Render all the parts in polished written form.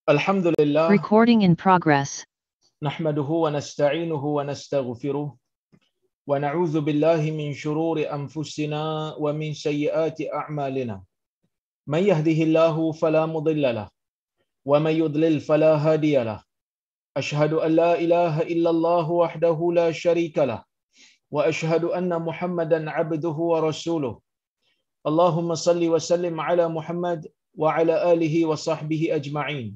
Alhamdulillah. Recording in progress. Nahmaduhu wa nasta'inuhu wa nastaghfiruh. Wa na'udzu billahi min shururi anfusina wa min sayyiati a'malina. Man yahdihillahu fala mudilla lahu wa man yudlil fala hadiya lahu. Ashhadu an la ilaha illallah wahdahu la sharika lahu wa ashhadu anna Muhammadan 'abduhu wa rasuluh. Allahumma salli wa sallim ala Muhammad wa ala alihi wa sahbihi ajma'in.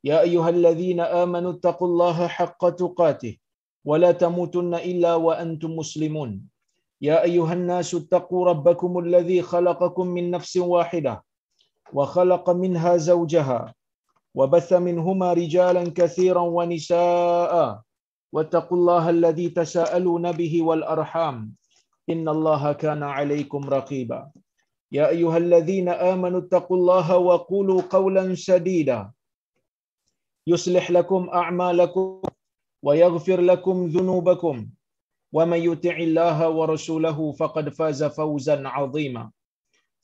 Ya ayyuhalladzina amanu taqullaha haqqa tuqatih wa la tamutunna illa wa antum muslimun. Ya ayyuhan nasu taqu rabbakumul ladzi khalaqakum min nafsin wahidah wa khalaqa minha zawjaha wa batha minhuma rijalan katsiran wa nisaa'a wattaqullaha alladzi tasaaluna bihi wal arham innallaha kana 'alaykum raqiba. Ya ayyuhalladzina amanu taqullaha wa qulu qawlan sadida yuslih lakum a'malakum wa yaghfir lakum dhunubakum wa may yuti'illaha wa rasulahu faqad faza fawzan 'azima.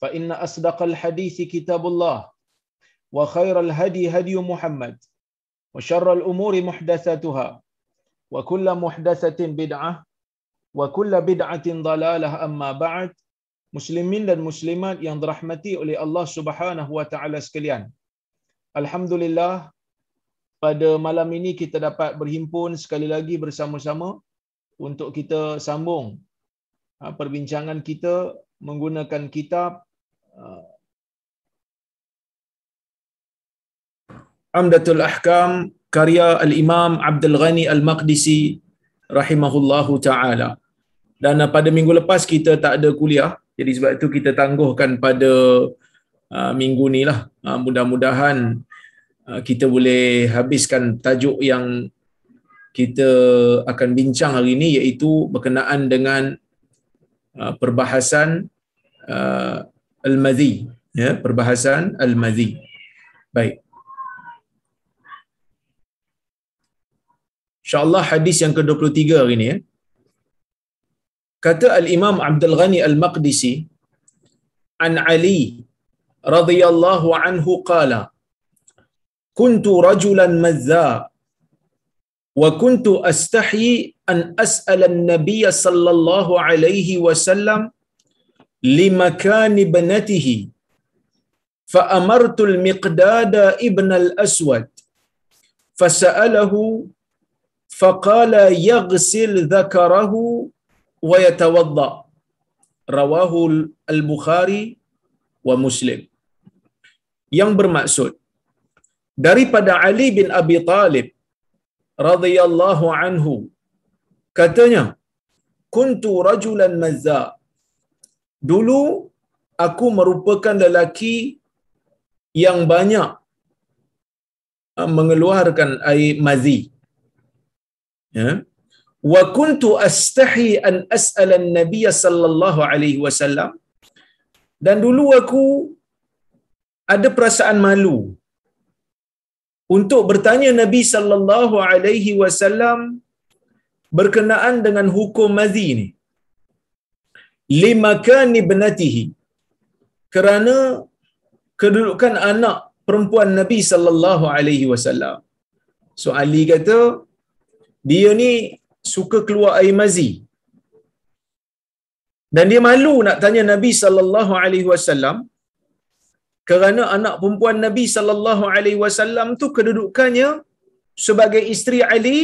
Fa inna asdaqal hadithi kitabullah wa khairal hadi hadi Muhammad wa syarral umuri muhdatsatuha wa kullu muhdatsatin bid'ah wa kullu bid'atin dhalalah. Amma ba'd. Muslimin dan muslimat yang dirahmati oleh Allah Subhanahu wa taala sekalian. Alhamdulillah, pada malam ini kita dapat berhimpun sekali lagi bersama-sama untuk kita sambung perbincangan kita menggunakan kitab Umdatul Ahkam karya Al-Imam Abdul Ghani Al-Maqdisi rahimahullahu taala. Dan pada minggu lepas kita tak ada kuliah, jadi sebab itu kita tangguhkan pada minggu ni lah. Mudah-mudahan kita boleh habiskan tajuk yang kita akan bincang hari ini, iaitu berkenaan dengan perbahasan al-madhi, ya, perbahasan al-madhi. Baik. InsyaAllah hadis yang ke-23 hari ini, ya. Kata Al-Imam Abdul Ghani Al-Maqdisi, an Ali radhiyallahu anhu qala, kuntu rajulan madza wa kuntu astahyi an as'ala an-nabiy sallallahu alaihi wasallam limakan ibnatihi fa amartu al-Miqdad ibn al-Aswad fasa'alahu faqala yaghsil dhakarahu wa yatawadda. Rawahu al-Bukhari wa Muslim. Yang bermaksud, daripada Ali bin Abi Talib radhiyallahu anhu, katanya, kuntu rajulan mazza, dulu aku merupakan lelaki yang banyak mengeluarkan air mazi, ya. Wa kuntu astahi an as'ala an-nabiy sallallahu alaihi wasallam, dan dulu aku ada perasaan malu untuk bertanya Nabi sallallahu alaihi wasallam berkenaan dengan hukum mazi ni. Limakan ibnatihi, kerana kedudukan anak perempuan Nabi sallallahu alaihi wasallam. So Ali kata dia ni suka keluar air mazi, dan dia malu nak tanya Nabi sallallahu alaihi wasallam kerana anak perempuan Nabi sallallahu alaihi wasallam tu kedudukannya sebagai isteri Ali,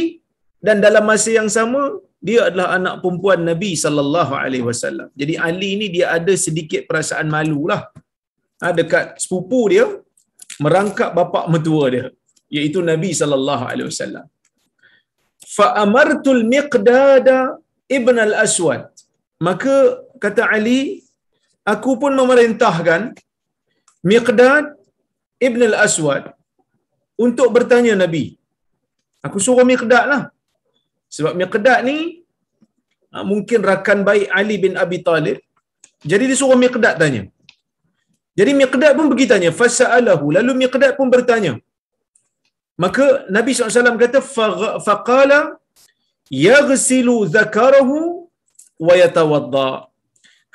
dan dalam masa yang sama dia adalah anak perempuan Nabi sallallahu alaihi wasallam. Jadi Ali ni dia ada sedikit perasaan malulah. Dekat sepupu dia merangkap bapa mertua dia, iaitu Nabi sallallahu alaihi wasallam. Fa amartul Miqdad ibn al-Aswad, maka kata Ali, aku pun memerintahkan Miqdad ibn al-Aswad untuk bertanya Nabi. Aku suruh Miqdad lah, sebab Miqdad ni mungkin rakan baik Ali bin Abi Talib, jadi dia suruh Miqdad tanya. Jadi Miqdad pun pergi tanya, fasa'alahu, lalu Miqdad pun bertanya. Maka Nabi SAW kata, faqala yaghsilu zakarahu wa yatawadda,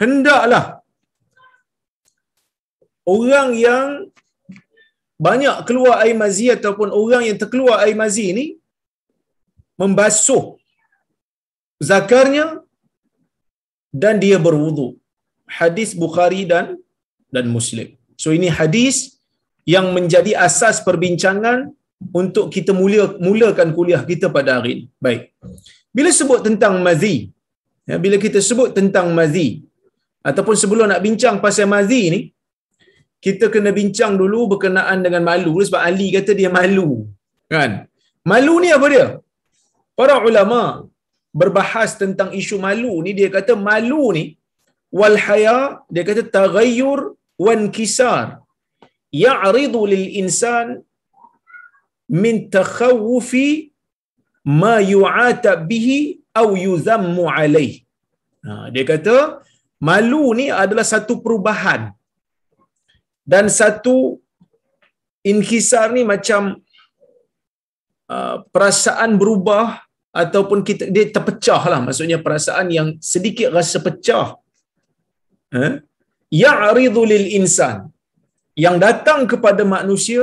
hendaklah orang yang banyak keluar air mazi ataupun orang yang terkeluar air mazi ni membasuh zakarnya dan dia berwudu. Hadis Bukhari dan Muslim. So ini hadis yang menjadi asas perbincangan untuk kita mulakan kuliah kita pada hari ini. Baik. Bila sebut tentang mazi, ya, bila kita sebut tentang mazi ataupun sebelum nak bincang pasal mazi ni, kita kena bincang dulu berkenaan dengan malu, sebab Ali kata dia malu, kan? Malu ni apa dia? Para ulama berbahas tentang isu malu ni, dia kata malu ni wal haya, dia kata taghayyur wan kisar ya'ridu lil insan min takhawufi ma yu'atab bihi aw yuzammu alaih. Dia kata malu ni adalah satu perubahan, dan satu inkisar ni macam perasaan berubah ataupun dia terpecah lah, maksudnya perasaan yang sedikit rasa pecah. Ya'ridu lil insan, yang datang kepada manusia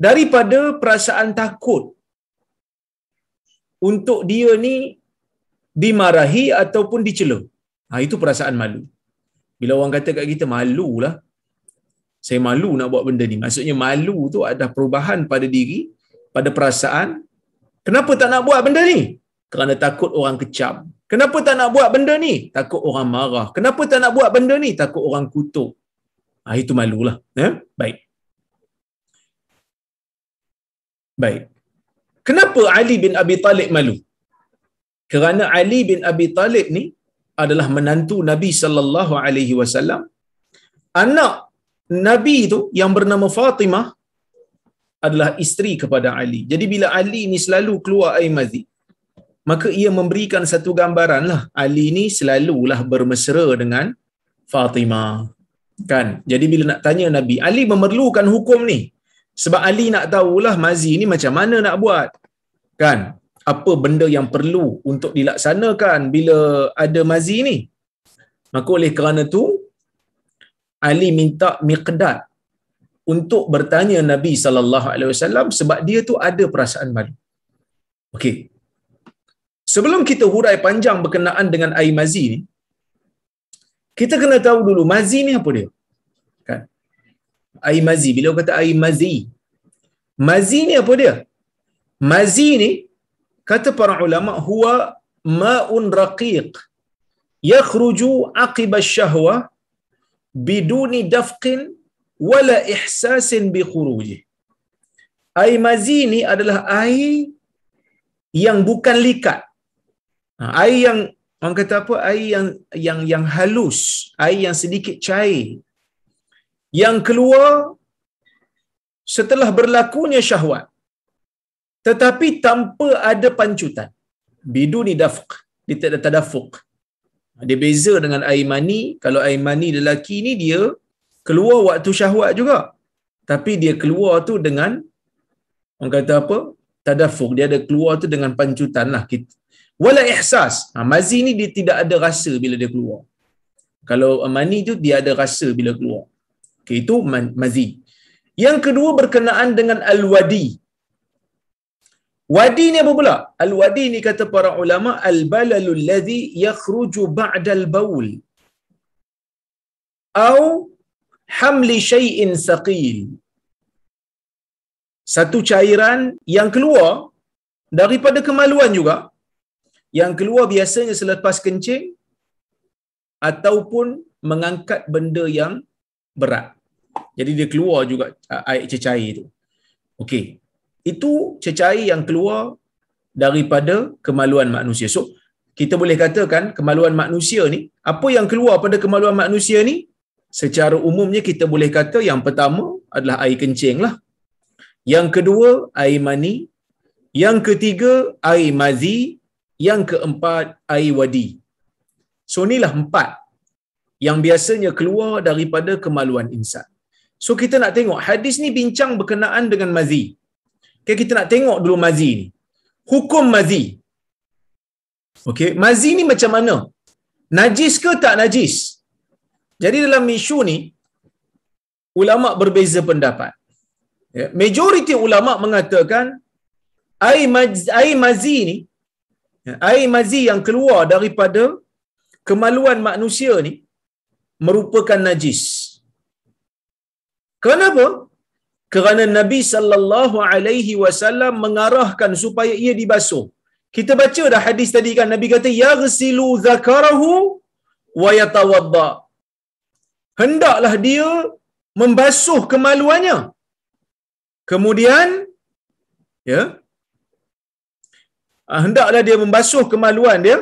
daripada perasaan takut untuk dia ni dimarahi ataupun dicela. Itu perasaan malu. Bila orang kata kat kita, malulah, saya malu nak buat benda ni. Maksudnya malu tu ada perubahan pada diri, pada perasaan. Kenapa tak nak buat benda ni? Kerana takut orang kecam. Kenapa tak nak buat benda ni? Takut orang marah. Kenapa tak nak buat benda ni? Takut orang kutuk. Itu malulah. Baik. Baik. Kenapa Ali bin Abi Talib malu? Kerana Ali bin Abi Talib ni adalah menantu Nabi sallallahu alaihi wasallam. Anak Nabi tu yang bernama Fatimah adalah isteri kepada Ali. Jadi bila Ali ni selalu keluar air mazi, maka ia memberikan satu gambaran lah, Ali ni selalulah bermesra dengan Fatimah, kan? Jadi bila nak tanya Nabi, Ali memerlukan hukum ni sebab Ali nak tahulah mazi ni macam mana nak buat, kan? Apa benda yang perlu untuk dilaksanakan bila ada mazi ni. Maka oleh kerana tu Ali minta Miqdad untuk bertanya Nabi sallallahu alaihi wasallam sebab dia tu ada perasaan malu. Okey. Sebelum kita hurai panjang berkenaan dengan air mazi ni, kita kena tahu dulu mazi ni apa dia? Kan? Air mazi, bila kata air mazi, mazi ni apa dia? Mazi ni kata para ulama huwa ma'un raqiq yakhruju aqiba syahwah biduni dafqin wala ihsasin bi khuruji. Air mazi ni adalah air yang bukan likat. Air yang orang kata apa? Air yang halus, air yang sedikit cair, yang keluar setelah berlakunya syahwat, tetapi tanpa ada pancutan. Biduni dafq, dia tak ada tadafuq. Dia beza dengan air mani. Kalau air mani lelaki ni dia keluar waktu syahwat juga, tapi dia keluar tu dengan orang kata apa? Tadafuq. Dia ada keluar tu dengan pancutan lah. Wala ihsas. Mazi ni dia tidak ada rasa bila dia keluar. Kalau mani tu dia ada rasa bila keluar. Okay, itu mazi. Yang kedua berkenaan dengan al-wadi. Wadi ni apa pula? Al-wadi ni kata para ulama al-balalul ladzi yakhruju ba'da al-baul au hamli syai'in saqil. Satu cairan yang keluar daripada kemaluan juga, yang keluar biasanya selepas kencing ataupun mengangkat benda yang berat. Jadi dia keluar juga air cecair tu. Okey. Itu cecair yang keluar daripada kemaluan manusia. So, kita boleh katakan kemaluan manusia ni, apa yang keluar pada kemaluan manusia ni, secara umumnya kita boleh kata yang pertama adalah air kencing lah. Yang kedua, air mani. Yang ketiga, air mazi. Yang keempat, air wadi. So, inilah 4 yang biasanya keluar daripada kemaluan insan. So, kita nak tengok hadis ni bincang berkenaan dengan mazi. Okay, kita nak tengok dulu mazi ni. Hukum mazi. Okey, mazi ni macam mana? Najis ke tak najis? Jadi dalam isu ni ulama berbeza pendapat. Ya, majoriti ulama mengatakan air mazi ni, air mazi yang keluar daripada kemaluan manusia ni merupakan najis. Kenapa? Kerana Nabi sallallahu alaihi wasallam mengarahkan supaya ia dibasuh. Kita baca dah hadis tadi kan, Nabi kata yaghsilu zakarahu wa yatawadda. Hendaklah dia membasuh kemaluannya. Kemudian ya, hendaklah dia membasuh kemaluan dia,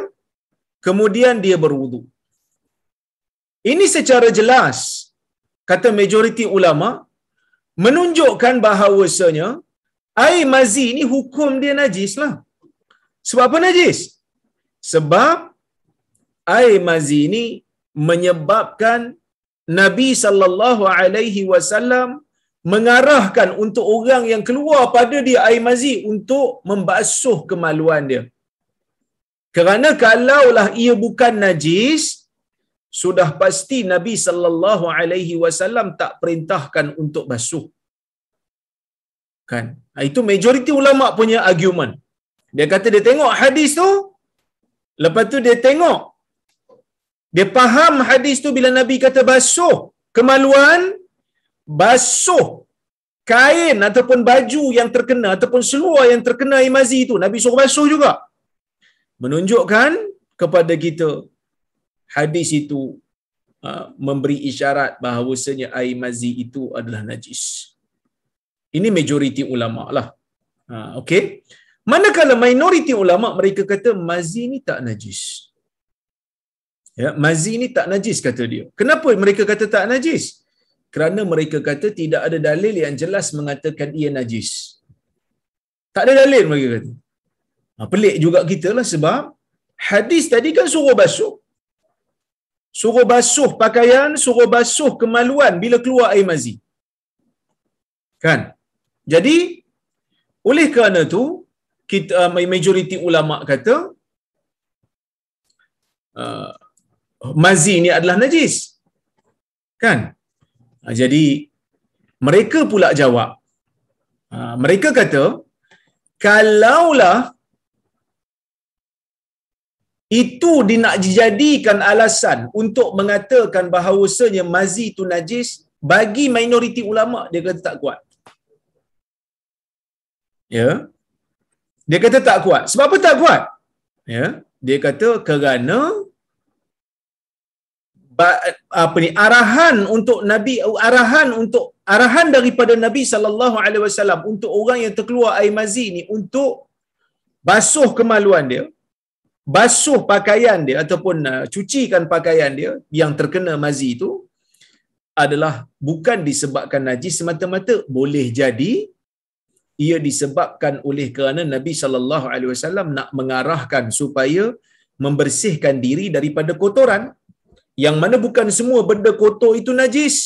kemudian dia berwudu. Ini secara jelas kata majoriti ulama menunjukkan bahawasanya air mazi ni hukum dia najis lah. Sebab apa najis? Sebab air mazi ni menyebabkan Nabi sallallahu alaihi wasallam mengarahkan untuk orang yang keluar pada dia air mazi untuk membasuh kemaluan dia. Kerana kalaulah ia bukan najis, sudah pasti Nabi sallallahu alaihi wasallam tak perintahkan untuk basuh. Kan? Itu majoriti ulama punya argument. Dia kata dia tengok hadis tu, lepas tu dia tengok, dia faham hadis tu bila Nabi kata basuh kemaluan, basuh kain ataupun baju yang terkena ataupun seluar yang terkena air mazi tu, Nabi suruh basuh juga. Menunjukkan kepada kita hadis itu memberi isyarat bahawasanya air mazi itu adalah najis. Ini majoriti ulama lah. Okey. Manakala minoriti ulama mereka kata mazi ni tak najis. Ya, mazi ni tak najis kata dia. Kenapa mereka kata tak najis? Kerana mereka kata tidak ada dalil yang jelas mengatakan ia najis. Tak ada dalil mereka kata. Pelik juga kita lah sebab hadis tadi kan suruh basuh. Suruh basuh pakaian, suruh basuh kemaluan bila keluar air mazi. Kan? Jadi, oleh kerana tu, kita majoriti ulama kata mazi ni adalah najis. Kan? Jadi, mereka pula jawab. Mereka kata, kalaulah itu nak dijadikan alasan untuk mengatakan bahawasanya mazi itu najis, bagi minoriti ulama dia kata tak kuat. Ya. Dia kata tak kuat. Sebab apa tak kuat? Ya, dia kata kerana arahan untuk Nabi, arahan daripada Nabi sallallahu alaihi wasallam untuk orang yang terkeluar air mazi ni untuk basuh kemaluan dia, basuh pakaian dia ataupun cucikan pakaian dia yang terkena mazi itu adalah bukan disebabkan najis semata-mata, boleh jadi ia disebabkan oleh kerana Nabi sallallahu alaihi wasallam nak mengarahkan supaya membersihkan diri daripada kotoran, yang mana bukan semua benda kotor itu najis.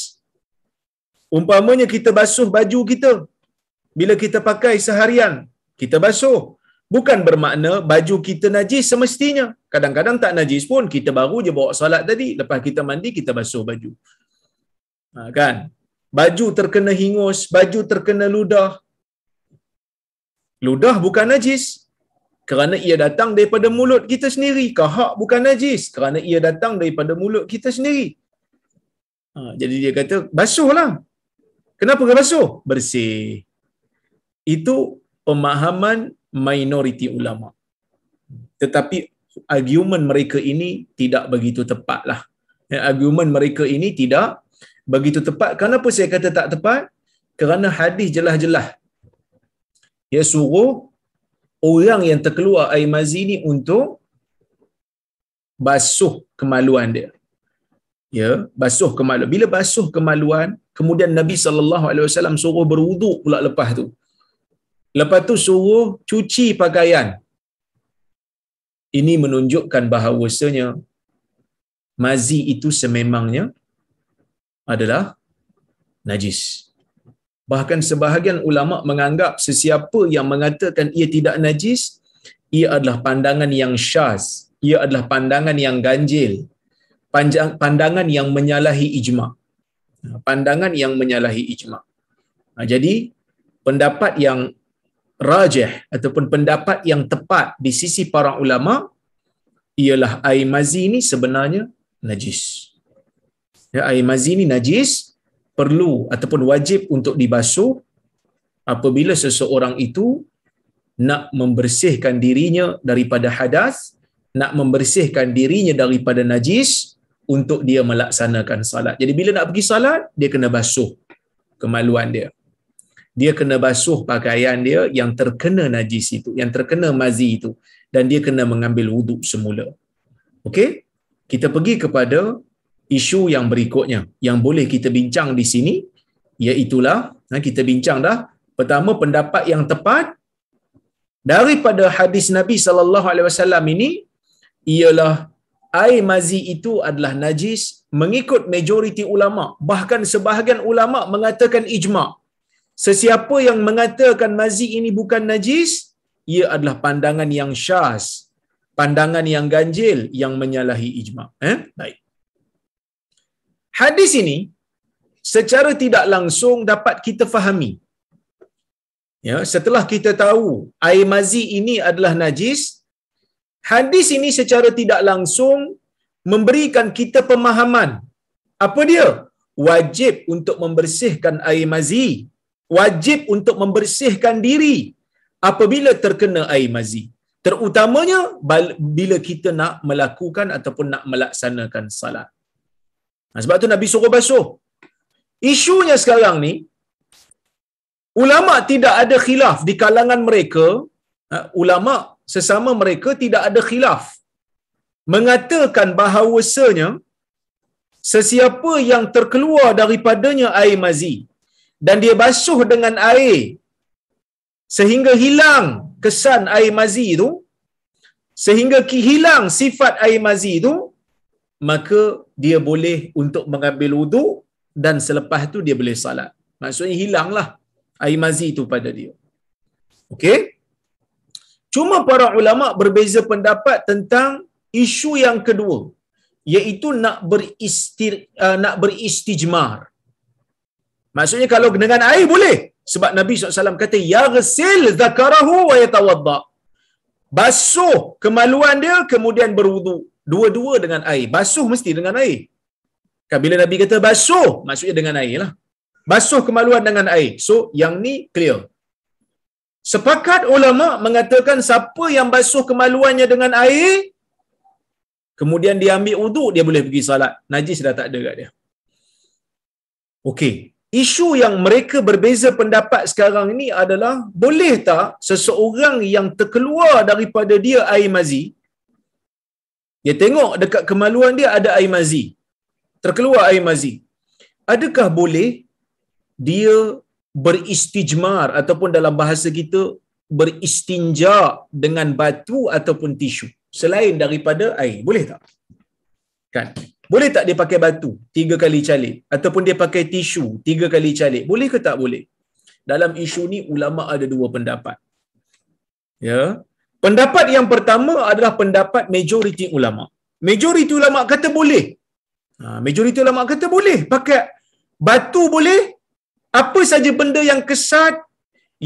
Umpamanya kita basuh baju kita, bila kita pakai seharian, kita basuh, bukan bermakna baju kita najis semestinya. Kadang-kadang tak najis pun, kita baru je bawa solat tadi, lepas kita mandi kita basuh baju. Kan? Baju terkena hingus, baju terkena ludah. Ludah bukan najis kerana ia datang daripada mulut kita sendiri. Kahak bukan najis kerana ia datang daripada mulut kita sendiri. Jadi dia kata basuhlah. Kenapa kau basuh? Bersih. Itu pemahaman minoriti ulama. Tetapi argumen mereka ini tidak begitu tepatlah. Argumen mereka ini tidak begitu tepat. Kenapa saya kata tak tepat? Kerana hadis jelas-jelas dia suruh orang yang terkeluar air mazi ni untuk basuh kemaluan dia. Ya, basuh kemaluan. Bila basuh kemaluan, kemudian Nabi sallallahu alaihi wasallam suruh berwuduk pula lepas tu. Lepas tu suruh cuci pakaian. Ini menunjukkan bahawasanya mazi itu sememangnya adalah najis. Bahkan sebahagian ulama menganggap sesiapa yang mengatakan ia tidak najis, ia adalah pandangan yang syaz, ia adalah pandangan yang ganjil, pandangan yang menyalahi ijma'. Pandangan yang menyalahi ijma'. Jadi pendapat yang rajih ataupun pendapat yang tepat di sisi para ulama ialah air mazi ni sebenarnya najis. Ya, air mazi ni najis, perlu ataupun wajib untuk dibasuh apabila seseorang itu nak membersihkan dirinya daripada hadas, nak membersihkan dirinya daripada najis untuk dia melaksanakan salat. Jadi bila nak pergi salat, dia kena basuh kemaluan dia. Dia kena basuh pakaian dia yang terkena najis itu, yang terkena mazi itu, dan dia kena mengambil wuduk semula. Okey? Kita pergi kepada isu yang berikutnya yang boleh kita bincang di sini, iaitulah kita bincang dah. Pertama, pendapat yang tepat daripada hadis Nabi sallallahu alaihi wasallam ini ialah air mazi itu adalah najis mengikut majoriti ulama. Bahkan sebahagian ulama mengatakan ijma'. Sesiapa yang mengatakan mazi ini bukan najis, ia adalah pandangan yang syaz, pandangan yang ganjil, yang menyalahi ijma'. Baik. Hadis ini secara tidak langsung dapat kita fahami. Ya, setelah kita tahu air mazi ini adalah najis, hadis ini secara tidak langsung memberikan kita pemahaman. Apa dia? Wajib untuk membersihkan air mazi. Wajib untuk membersihkan diri apabila terkena air mazi. Terutamanya bila kita nak melakukan ataupun nak melaksanakan salat. Sebab tu Nabi suruh basuh. Isunya sekarang ni, ulama tidak ada khilaf di kalangan mereka, ulama sesama mereka tidak ada khilaf mengatakan bahawasanya sesiapa yang terkeluar daripadanya air mazi dan dia basuh dengan air sehingga hilang kesan air mazi itu, sehingga hilang sifat air mazi itu, maka dia boleh untuk mengambil wuduk dan selepas tu dia boleh salat. Maksudnya hilanglah air mazi itu pada dia. Okey? Cuma para ulama berbeza pendapat tentang isu yang kedua, iaitu nak beristijmar. Maksudnya kalau dengan air boleh, sebab Nabi SAW kata yaghsil zakarahu wa yatawadda. Basuh kemaluan dia kemudian berwuduk. Dua-dua dengan air. Basuh mesti dengan air. Kan bila Nabi kata basuh, maksudnya dengan air lah. Basuh kemaluan dengan air. So, yang ni clear. Sepakat ulama mengatakan siapa yang basuh kemaluannya dengan air, kemudian dia ambil wuduk, dia boleh pergi salat. Najis dah tak ada kat dia. Okey. Isu yang mereka berbeza pendapat sekarang ini adalah, boleh tak seseorang yang terkeluar daripada dia air mazi, dia tengok dekat kemaluan dia ada air mazi, terkeluar air mazi, adakah boleh dia beristijmar ataupun dalam bahasa kita beristinja dengan batu ataupun tisu selain daripada air? Boleh tak? Kan? Boleh tak dia pakai batu 3 kali calik ataupun dia pakai tisu 3 kali calik? Boleh ke tak boleh? Dalam isu ni ulama ada 2 pendapat. Ya. Pendapat yang pertama adalah pendapat majoriti ulama. Majoriti ulama kata boleh. Majoriti ulama kata boleh pakai batu, boleh. Apa saja benda yang kesat,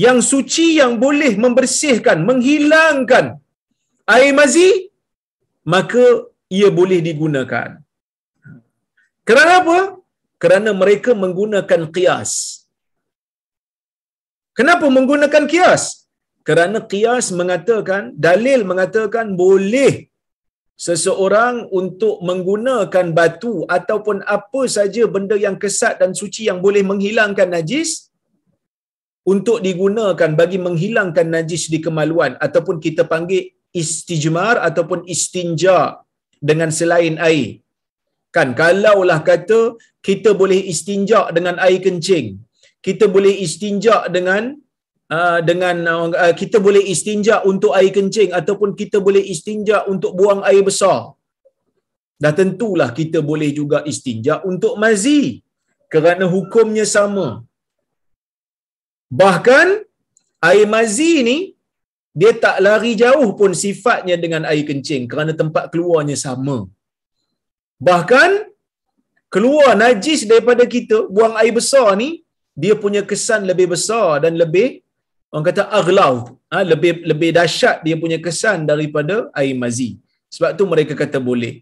yang suci, yang boleh membersihkan, menghilangkan air mazi, maka ia boleh digunakan. Kerana apa? Kerana mereka menggunakan qiyas. Kenapa menggunakan qiyas? Kerana qiyas mengatakan, dalil mengatakan boleh seseorang untuk menggunakan batu ataupun apa saja benda yang kesat dan suci yang boleh menghilangkan najis untuk digunakan bagi menghilangkan najis di kemaluan, ataupun kita panggil istijmar ataupun istinja dengan selain air. Kan kalaulah kata kita boleh istinja dengan air kencing, kita boleh istinja dengan kita boleh istinja untuk air kencing ataupun kita boleh istinja untuk buang air besar, dah tentulah kita boleh juga istinja untuk mazi kerana hukumnya sama. Bahkan air mazi ni dia tak lari jauh pun sifatnya dengan air kencing kerana tempat keluarnya sama. Bahkan keluar najis daripada kita, buang air besar ni, dia punya kesan lebih besar dan lebih, orang kata aghlaw, lebih dahsyat dia punya kesan daripada air mazi. Sebab tu mereka kata boleh.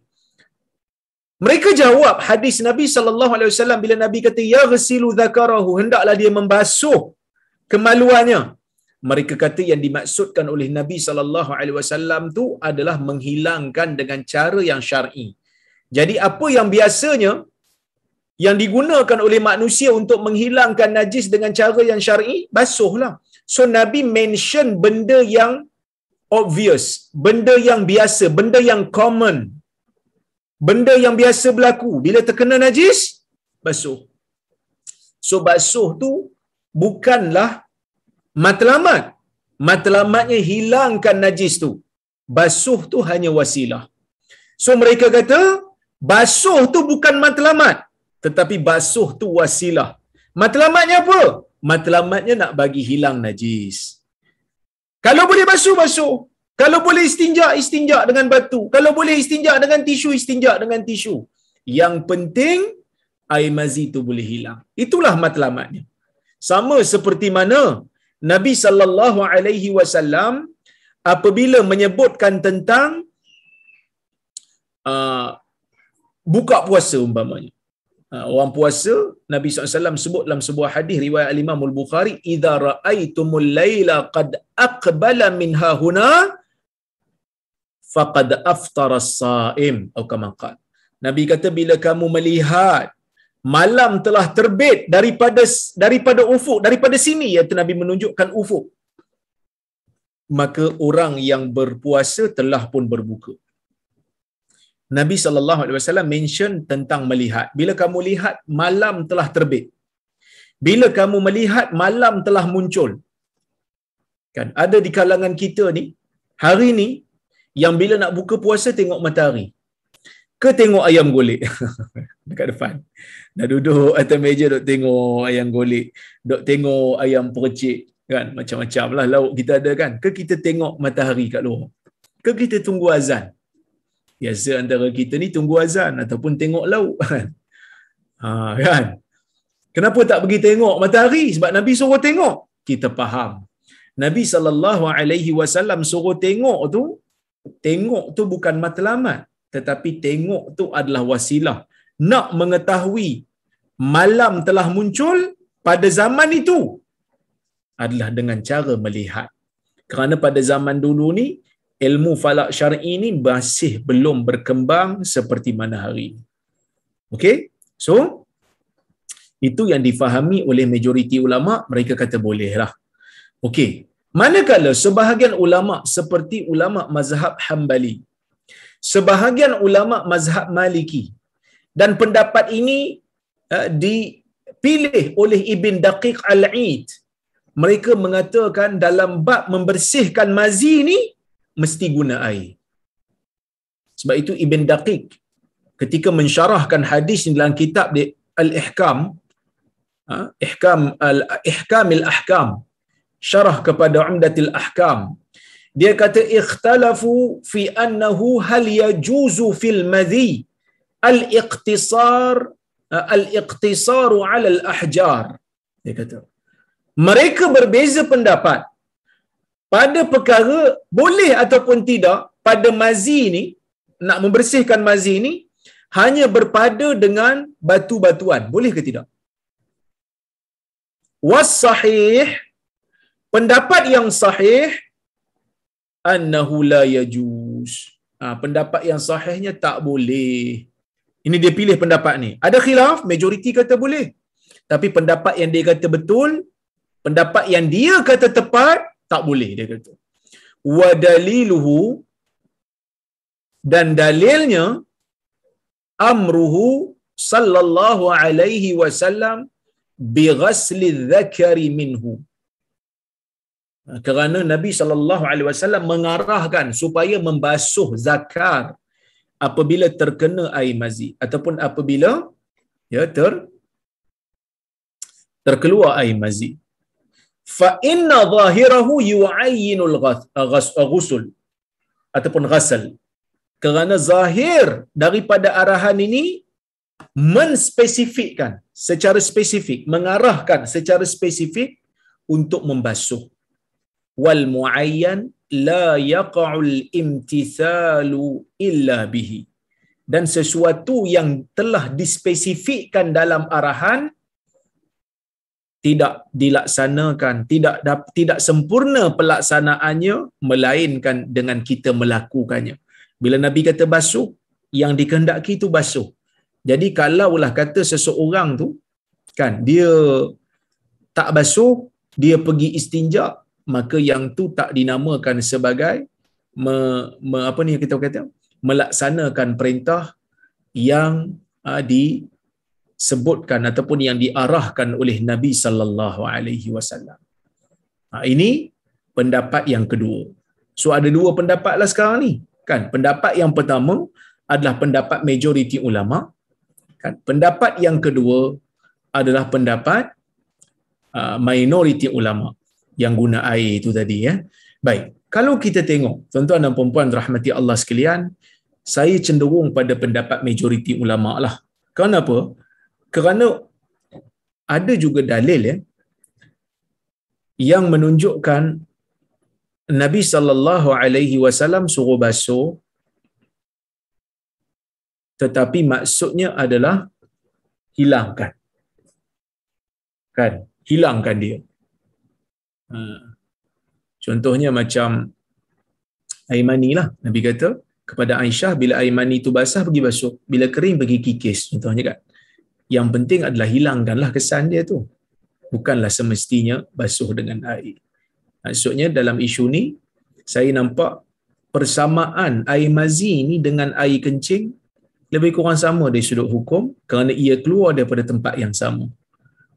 Mereka jawab hadis Nabi sallallahu alaihi wasallam bila Nabi kata yaghsilu dzakarahu, hendaklah dia membasuh kemaluannya. Mereka kata yang dimaksudkan oleh Nabi sallallahu alaihi wasallam tu adalah menghilangkan dengan cara yang syar'i. Jadi apa yang biasanya yang digunakan oleh manusia untuk menghilangkan najis dengan cara yang syar'i, basuhlah. So Nabi mention benda yang obvious, benda yang biasa, benda yang common, benda yang biasa berlaku. Bila terkena najis, basuh. So basuh tu bukanlah matlamat. Matlamatnya hilangkan najis tu. Basuh tu hanya wasilah. So mereka kata basuh tu bukan matlamat, tetapi basuh tu wasilah. Matlamatnya apa? Matlamatnya nak bagi hilang najis. Kalau boleh basuh, basuh. Kalau boleh istinja, istinja dengan batu. Kalau boleh istinja dengan tisu, istinja dengan tisu. Yang penting air mazi tu boleh hilang. Itulah matlamatnya. Sama seperti mana Nabi sallallahu alaihi wasallam apabila menyebutkan tentang buka puasa umpamanya. Orang puasa, Nabi SAW sebut dalam sebuah hadis riwayat Imam Al-Bukhari, idza ra'aitumul laila qad aqbala min hahuna faqad aftara as-saim, atau kama qala. Nabi kata bila kamu melihat malam telah terbit daripada ufuk, daripada sini, iaitu Nabi menunjukkan ufuk, maka orang yang berpuasa telah pun berbuka. Nabi SAW mention tentang melihat. Bila kamu lihat malam telah terbit, bila kamu melihat malam telah muncul, kan ada di kalangan kita ni hari ni yang bila nak buka puasa tengok matahari ke tengok ayam golek dekat depan, dah duduk atas meja duk tengok ayam golek, duk tengok ayam percik, kan macam-macam lah lauk kita ada, kan ke kita tengok matahari kat luar, ke kita tunggu azan. Biasa antara kita ni tunggu azan ataupun tengok lauk, kan. Kan? Kenapa tak pergi tengok matahari? Sebab Nabi suruh tengok. Kita faham. Nabi SAW suruh tengok tu bukan matlamat, tetapi tengok tu adalah wasilah. Nak mengetahui malam telah muncul pada zaman itu adalah dengan cara melihat. Kerana pada zaman dulu ni ilmu falak syar'i ni masih belum berkembang seperti mana hari ini. Okey? So, itu yang difahami oleh majoriti ulama, mereka kata bolehlah. Okey. Manakala sebahagian ulama seperti ulama mazhab Hambali, sebahagian ulama mazhab Maliki, dan pendapat ini dipilih oleh Ibn Daqiq Al-Eid, mereka mengatakan dalam bab membersihkan mazi ni mesti guna air. Sebab itu Ibn Daqiq ketika mensyarahkan hadis dalam kitab Al-Ihkam, Ihkamil Ahkam, syarah kepada Umdatil Ahkam, dia kata ikhtalafu fi annahu hal yajuzu fil madhi al-iqtisaru ala al-ahjar. Dia kata mereka berbeza pendapat pada perkara boleh ataupun tidak pada mazi ni, nak membersihkan mazi ni hanya berpada dengan batu-batuan, boleh ke tidak? Was sahih, pendapat yang sahih, annahu la yajuz. Pendapat yang sahihnya tak boleh. Ini dia pilih pendapat ni. Ada khilaf, majoriti kata boleh. Tapi pendapat yang dia kata betul, pendapat yang dia kata tepat, tak boleh, dia kata. Wa daliluhu, dan dalilnya amruhu sallallahu alaihi wasallam bi ghasli dzakari minhu. Kerana Nabi sallallahu alaihi wasallam mengarahkan supaya membasuh zakar apabila terkena air mazi ataupun apabila terkeluar air mazi. Fa inna zahirahu yu'ayyinul ghusl ataupun ghasal. Kerana zahir daripada arahan ini menspesifikkan secara spesifik, mengarahkan secara spesifik untuk membasuh. Wal muayyan la yaqa'ul imtithalu illa bihi. Dan sesuatu yang telah dispesifikkan dalam arahan tidak dilaksanakan, tidak sempurna pelaksanaannya melainkan dengan kita melakukannya. Bila Nabi kata basuh, yang dikehendaki itu basuh. Jadi kalaulah kata seseorang tu kan dia tak basuh, dia pergi istinja, maka yang tu tak dinamakan sebagai apa ni kita kata melaksanakan perintah yang disebutkan ataupun yang diarahkan oleh Nabi sallallahu alaihi wasallam. Ini pendapat yang kedua. So ada dua pendapatlah sekarang ni, kan? Pendapat yang pertama adalah pendapat majoriti ulama, kan? Pendapat yang kedua adalah pendapat minoriti ulama yang guna air itu tadi, ya. Baik, kalau kita tengok tuan-tuan dan puan-puan rahmati Allah sekalian, saya cenderung pada pendapat majoriti ulama lah. Kenapa? Kerana ada juga dalil, ya, yang menunjukkan Nabi sallallahu alaihi wasallam suruh basuh, tetapi maksudnya adalah hilangkan, kan? Hilangkan dia. Contohnya macam air mani lah. Nabi kata kepada Aisyah, bila air mani itu basah pergi basuh, bila kering pergi kikis, contohnya, kan. Yang penting adalah hilangkanlah kesan dia tu. Bukanlah semestinya basuh dengan air. Maksudnya dalam isu ni saya nampak persamaan air mazi ni dengan air kencing lebih kurang sama dari sudut hukum, kerana ia keluar daripada tempat yang sama.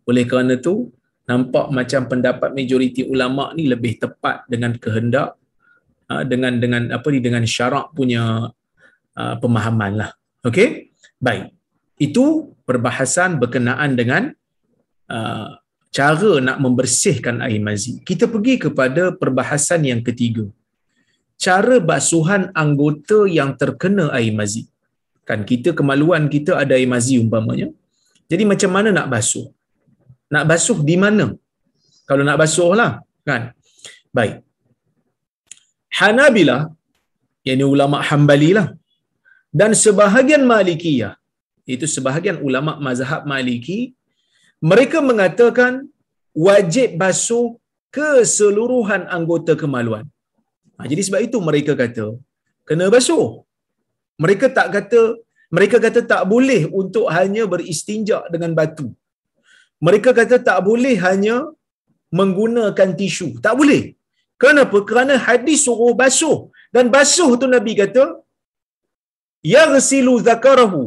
Oleh kerana tu nampak macam pendapat majoriti ulama ni lebih tepat dengan kehendak, dengan apa ni, dengan syarak punya pemahaman lah. Okey, baik. Itu perbahasan berkenaan dengan cara nak membersihkan air mazi. Kita pergi kepada perbahasan yang ketiga. Cara basuhan anggota yang terkena air mazi. Kan kita kemaluan kita ada air mazi umpamanya. Jadi macam mana nak basuh? Nak basuh di mana? Kalau nak basuh lah, kan? Baik. Hanabilah, yakni ulama Hambali lah, dan sebahagian Malikiyah, itu sebahagian ulama mazhab Maliki, mereka mengatakan wajib basuh keseluruhan anggota kemaluan. Jadi sebab itu mereka kata kena basuh. Mereka kata tak boleh untuk hanya beristinja dengan batu. Mereka kata tak boleh hanya menggunakan tisu. Tak boleh. Kenapa? Kerana hadis suruh basuh. Dan basuh tu Nabi kata, yaghsilu zakarahu.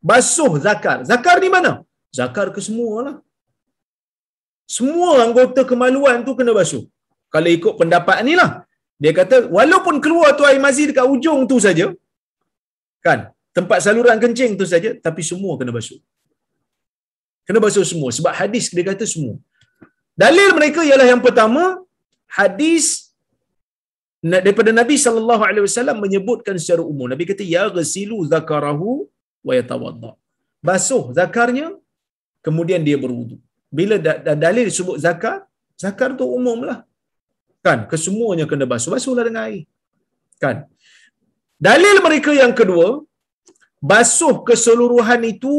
Basuh zakar. Zakar di mana? Zakar ke semua lah. Semua anggota kemaluan tu kena basuh. Kalau ikut pendapat ni lah. Dia kata, walaupun keluar tu air mazi dekat ujung tu saja, kan, tempat saluran kencing tu saja, tapi semua kena basuh. Kena basuh semua. Sebab hadis dia kata semua. Dalil mereka ialah yang pertama, hadis daripada Nabi SAW menyebutkan secara umum. Nabi kata, yaghsilu zakarahu wa yatawadda. Basuh zakarnya, kemudian dia berwudu. Bila dalil sebut zakar, zakar tu umum lah. Kan, kesemuanya kena basuh. Basuhlah dengan air. Kan. Dalil mereka yang kedua, basuh keseluruhan itu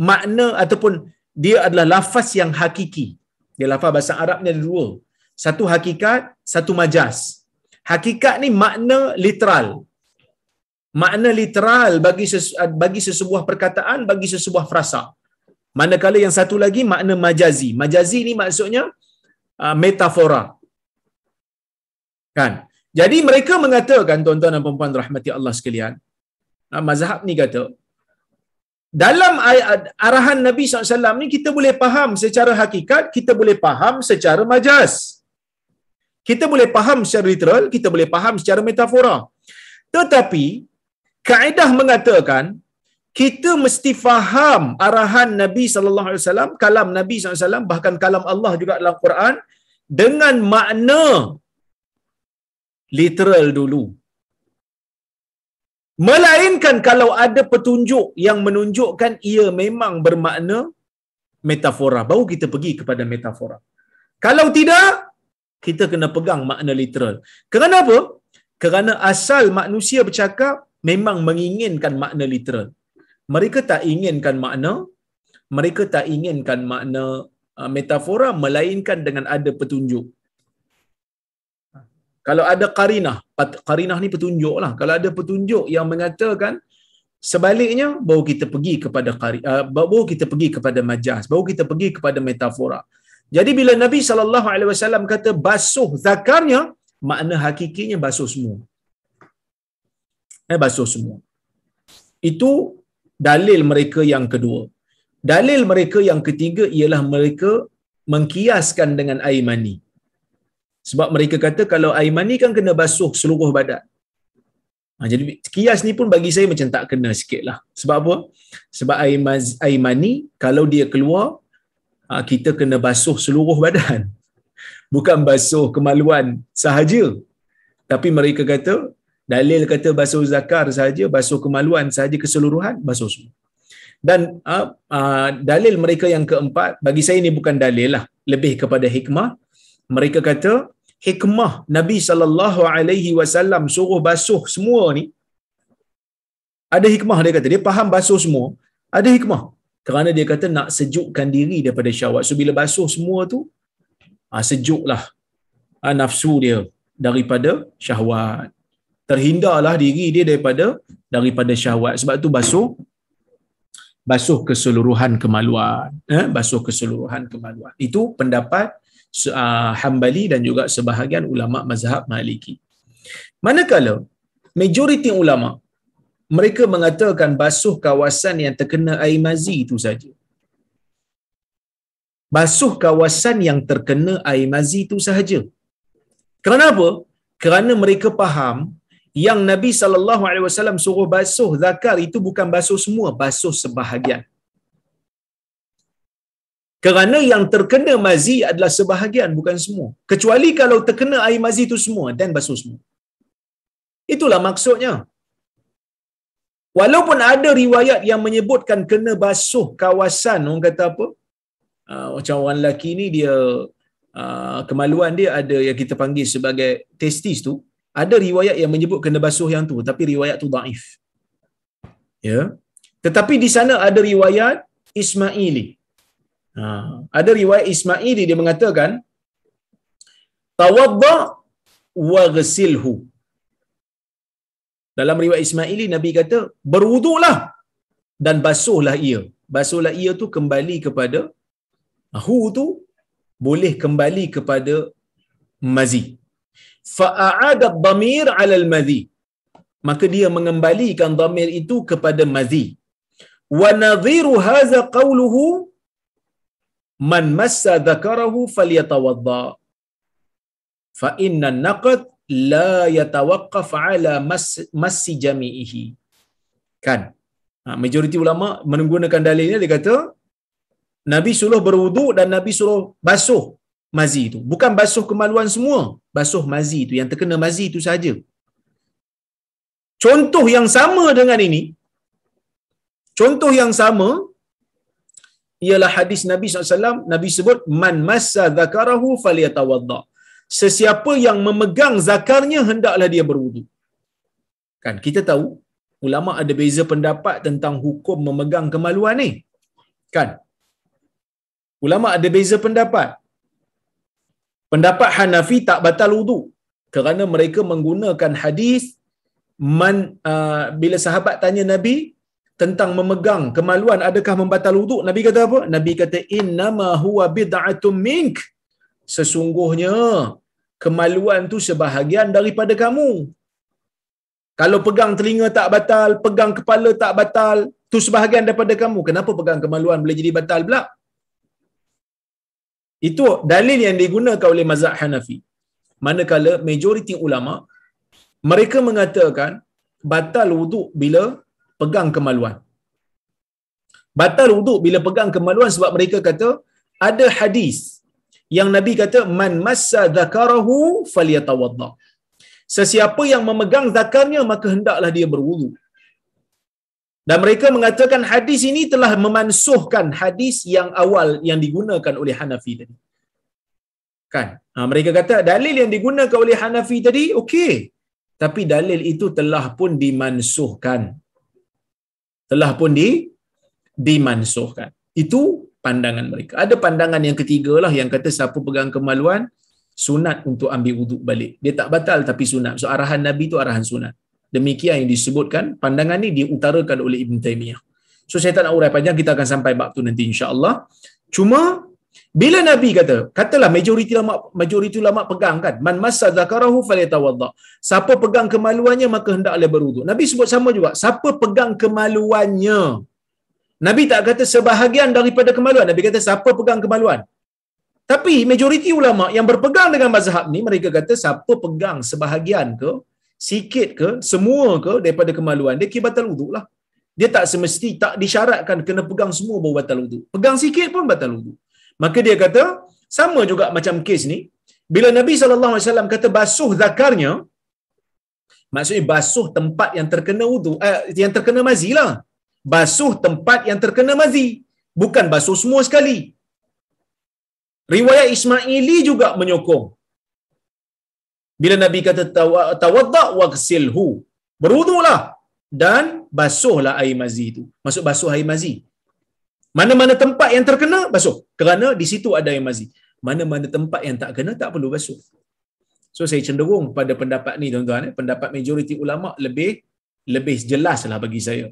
makna ataupun dia adalah lafaz yang hakiki. Dia lafaz bahasa Arab ni ada dua. Satu hakikat, satu majaz. Hakikat ni makna literal. Makna literal bagi sesebuah perkataan, bagi sesebuah frasa. Manakala yang satu lagi makna majazi. Majazi ni maksudnya metafora. Kan? Jadi mereka mengatakan, tuan-tuan dan puan-puan rahmati Allah sekalian, mazhab ni kata, dalam arahan Nabi SAW ni kita boleh faham secara hakikat, kita boleh faham secara majaz. Kita boleh faham secara literal, kita boleh faham secara metafora. Tetapi kaedah mengatakan kita mesti faham arahan Nabi SAW, kalam Nabi SAW, bahkan kalam Allah juga dalam Quran, dengan makna literal dulu. Melainkan kalau ada petunjuk yang menunjukkan ia memang bermakna metafora, baru kita pergi kepada metafora. Kalau tidak, kita kena pegang makna literal. Kerana apa? Kerana asal manusia bercakap memang menginginkan makna literal. Mereka tak inginkan makna metafora, melainkan dengan ada petunjuk. Kalau ada qarinah ni petunjuk lah. Kalau ada petunjuk yang mengatakan sebaliknya, baru kita pergi kepada baru kita pergi kepada majaz, baru kita pergi kepada metafora. Jadi bila Nabi SAW kata basuh zakarnya, makna hakikinya basuh semua. Basuh semua. Itu dalil mereka yang kedua. Dalil mereka yang ketiga ialah mereka mengkiaskan dengan air mani. Sebab mereka kata kalau air mani kan kena basuh seluruh badan. Jadi kias ni pun bagi saya macam tak kena sikit lah. Sebab apa? Sebab air mani kalau dia keluar, kita kena basuh seluruh badan. Bukan basuh kemaluan sahaja. Tapi mereka kata, dalil kata basuh zakar sahaja, basuh kemaluan sahaja keseluruhan, basuh semua. Dan dalil mereka yang keempat, bagi saya ni bukan dalil lah, lebih kepada hikmah. Mereka kata hikmah Nabi SAW suruh basuh semua ni, ada hikmah. Dia kata dia faham basuh semua, ada hikmah. Kerana dia kata nak sejukkan diri daripada syahwat. So bila basuh semua tu, sejuklah nafsu dia daripada syahwat. Terhindarlah diri dia daripada syahwat. Sebab tu basuh keseluruhan kemaluan. Basuh keseluruhan kemaluan. Itu pendapat Hambali dan juga sebahagian ulama mazhab Maliki. Manakala majoriti ulama mereka mengatakan basuh kawasan yang terkena air mazi itu saja. Basuh kawasan yang terkena air mazi itu sahaja. Kerana apa? Kerana mereka faham yang Nabi SAW suruh basuh zakar itu bukan basuh semua, basuh sebahagian. Kerana yang terkena mazi adalah sebahagian, bukan semua. Kecuali kalau terkena air mazi itu semua, dan basuh semua. Itulah maksudnya. Walaupun ada riwayat yang menyebutkan kena basuh kawasan, orang kata apa? Macam orang lelaki ni dia kemaluan dia ada yang kita panggil sebagai testis tu, ada riwayat yang menyebut kena basuh yang tu, tapi riwayat tu dhaif. Ya. Tetapi di sana ada riwayat Ismaili. Ada riwayat Ismaili dia mengatakan tawadda wa ghasilhu. Dalam riwayat Ismaili Nabi kata berwuduklah dan basuhlah ia. Basuhlah ia tu kembali kepada hu tu boleh kembali kepada mazi. Fa'aada ad-dhamir 'ala al-madhi. Maka dia mengembalikan dhamir itu kepada mazi. Wa nadhiru hadza qawluhu man massa dhakarahu falyatawadda fa inna an-naqd la yatawaqqaf ala massi jami'ihi. Kan majoriti ulama menggunakan dalil ini, dia kata Nabi suruh berwuduk dan Nabi suruh basuh mazi itu, bukan basuh kemaluan semua, basuh mazi itu, yang terkena mazi itu saja. Contoh yang sama dengan ini, contoh yang sama ialah hadis Nabi SAW. Nabi sebut man massa dzakarahu falyatawadda. Sesiapa yang memegang zakarnya hendaklah dia berwuduk. Kan kita tahu ulama ada beza pendapat tentang hukum memegang kemaluan ni. Kan? Ulama ada beza pendapat. Pendapat Hanafi tak batal wuduk kerana mereka menggunakan hadis bila sahabat tanya Nabi tentang memegang kemaluan adakah membatal wuduk, Nabi kata apa? Nabi kata innama huwa bid'atum mink. Sesungguhnya kemaluan tu sebahagian daripada kamu. Kalau pegang telinga tak batal, pegang kepala tak batal, tu sebahagian daripada kamu. Kenapa pegang kemaluan boleh jadi batal pula? Itu dalil yang digunakan oleh mazhab Hanafi. Manakala majoriti ulama mereka mengatakan batal wuduk bila pegang kemaluan. Batal wuduk bila pegang kemaluan sebab mereka kata ada hadis yang Nabi kata man massa dzakarahu falyatawadda. Sesiapa yang memegang zakarnya maka hendaklah dia berwuduk. Dan mereka mengatakan hadis ini telah memansuhkan hadis yang awal yang digunakan oleh Hanafi tadi. Kan? Mereka kata dalil yang digunakan oleh Hanafi tadi okey. Tapi dalil itu telah pun dimansuhkan. Telah pun dimansuhkan. Itu pandangan mereka. Ada pandangan yang ketiga lah yang kata siapa pegang kemaluan sunat untuk ambil wuduk balik. Dia tak batal tapi sunat. So arahan Nabi tu arahan sunat. Demikian yang disebutkan, pandangan ni diutarakan oleh Ibn Taymiyah. So saya tak nak urai panjang, kita akan sampai bab tu nanti insya-Allah. Cuma bila Nabi katalah majoriti ulama pegang kan, man massa zakarahu falyatawadda. Siapa pegang kemaluannya maka hendaklah berwuduk. Nabi sebut sama juga, siapa pegang kemaluannya. Nabi tak kata sebahagian daripada kemaluan, Nabi kata siapa pegang kemaluan. Tapi majoriti ulama yang berpegang dengan mazhab ni, mereka kata siapa pegang sebahagian ke, sikit ke, semua ke daripada kemaluan dia, kira batal wuduk lah. Dia tak semesti, tak disyaratkan kena pegang semua baru batal wuduk. Pegang sikit pun batal wuduk. Maka dia kata, sama juga macam kes ni, bila Nabi SAW kata basuh zakarnya, maksudnya basuh tempat yang terkena wuduk, yang terkena mazi lah. Basuh tempat yang terkena mazi. Bukan basuh semua sekali. Riwayat Ismaili juga menyokong. Bila Nabi kata tawadda waghsilhu, berwuduklah dan basuhlah air mazi itu. Maksud basuh air mazi. Mana-mana tempat yang terkena basuh, kerana di situ ada air mazi. Mana-mana tempat yang tak kena tak perlu basuh. So saya cenderung pada pendapat ni tuan-tuan, pendapat majoriti ulama lebih jelaslah bagi saya.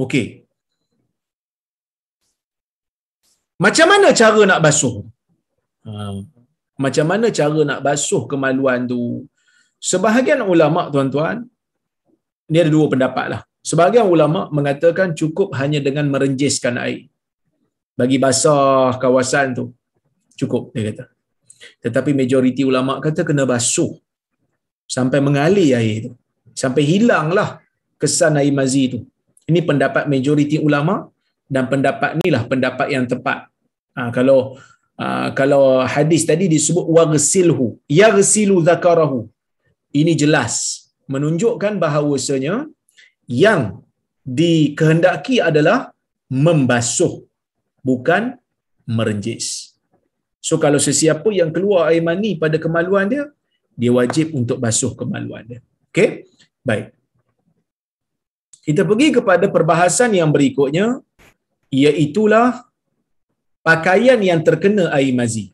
Okey. Macam mana cara nak basuh? Macam mana cara nak basuh kemaluan tu? Sebahagian ulama tuan-tuan, ni ada dua pendapat lah. Sebahagian ulama mengatakan cukup hanya dengan merenjiskan air. Bagi basah kawasan tu, cukup dia kata. Tetapi majoriti ulama kata kena basuh sampai mengalir air tu. Sampai hilanglah kesan air mazi tu. Ini pendapat majoriti ulama dan pendapat ni lah pendapat yang tepat. Kalau hadis tadi disebut waghsilhu, yaghsilu zakarahu. Ini jelas menunjukkan bahawasanya yang dikehendaki adalah membasuh, bukan merenjis. So kalau sesiapa yang keluar air mani pada kemaluan dia, dia wajib untuk basuh kemaluan dia. Okey? Baik. Kita pergi kepada perbahasan yang berikutnya, iaitulah pakaian yang terkena air mazi.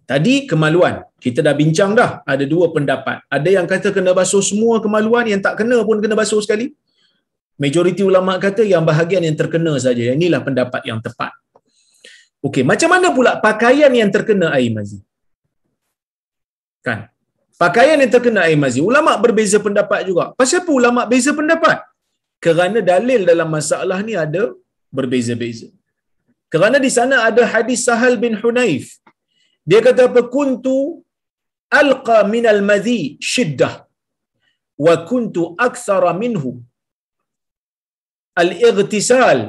Tadi kemaluan, kita dah bincang dah, ada dua pendapat. Ada yang kata kena basuh semua kemaluan, yang tak kena pun kena basuh sekali. Majoriti ulama kata yang bahagian yang terkena saja. Inilah pendapat yang tepat. Okey, macam mana pula pakaian yang terkena air mazi? Kan? Pakaian yang terkena air mazi, ulama berbeza pendapat juga. Pasal apa ulama beza pendapat? Kerana dalil dalam masalah ni ada berbeza-beza. Kerana di sana ada hadis Sahal bin Hunayf. Dia kata apa? Kuntu alqa minal madhi shiddah wa kuntu akthara minhu al-ightisal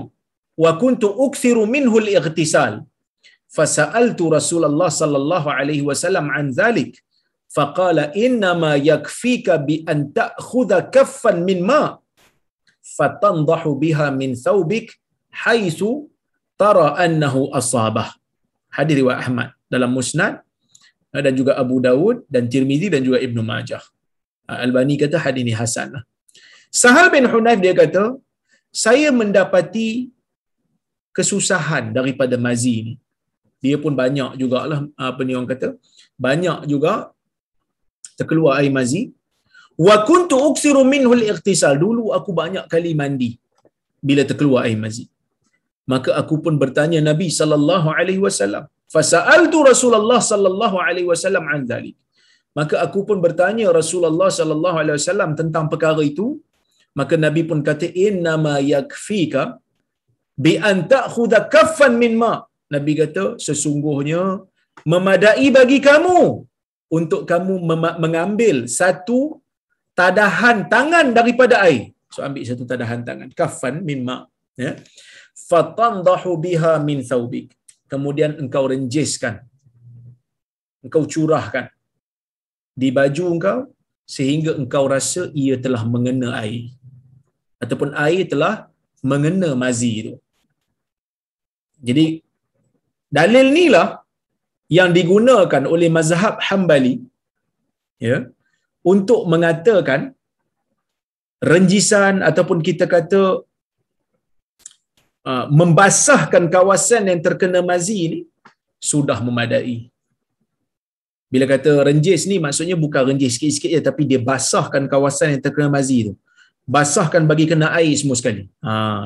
wa kuntu ukthiru minhu al-ightisal. Fasa'altu Rasulullah sallallahu alaihi wasallam an dhalik. Faqala innama yakfika bi an ta'khudha kaffan min ma fatandahu biha min thawbik haitsu tara annahu asabah. Hadis riwayat Ahmad dalam Musnad dan juga Abu Dawud dan Tirmizi dan juga Ibnu Majah. Albani kata hadis ini hasan. Sahal bin Hunayf dia kata, saya mendapati kesusahan daripada mazi ni. Dia pun banyak jugalah apa ni orang kata, banyak juga terkeluar air mazi. Wa kuntu uksiru minhu al-ightisal. Dulu aku banyak kali mandi bila terkeluar air mazi. Maka aku pun bertanya Nabi sallallahu alaihi wasallam. Fasa'altu Rasulullah sallallahu alaihi wasallam an dzalik. Maka aku pun bertanya Rasulullah sallallahu alaihi wasallam tentang perkara itu. Maka Nabi pun kata innama yakfika bi an ta'khudha kaffan min ma. Nabi kata sesungguhnya memadai bagi kamu untuk kamu mengambil satu tadahan tangan daripada air. So ambil satu tadahan tangan, kaffan min ma, ya. Fatandahu biha min thawbik. Kemudian engkau renjiskan, engkau curahkan di baju engkau sehingga engkau rasa ia telah mengena air. ataupun air telah mengena mazi itu. Jadi dalil inilah yang digunakan oleh mazhab Hambali, ya, untuk mengatakan renjisan ataupun kita kata membasahkan kawasan yang terkena mazi ini sudah memadai. Bila kata renjis ni maksudnya bukan renjis sikit-sikit je, tapi dia basahkan kawasan yang terkena mazi tu. Basahkan bagi kena air semua sekali.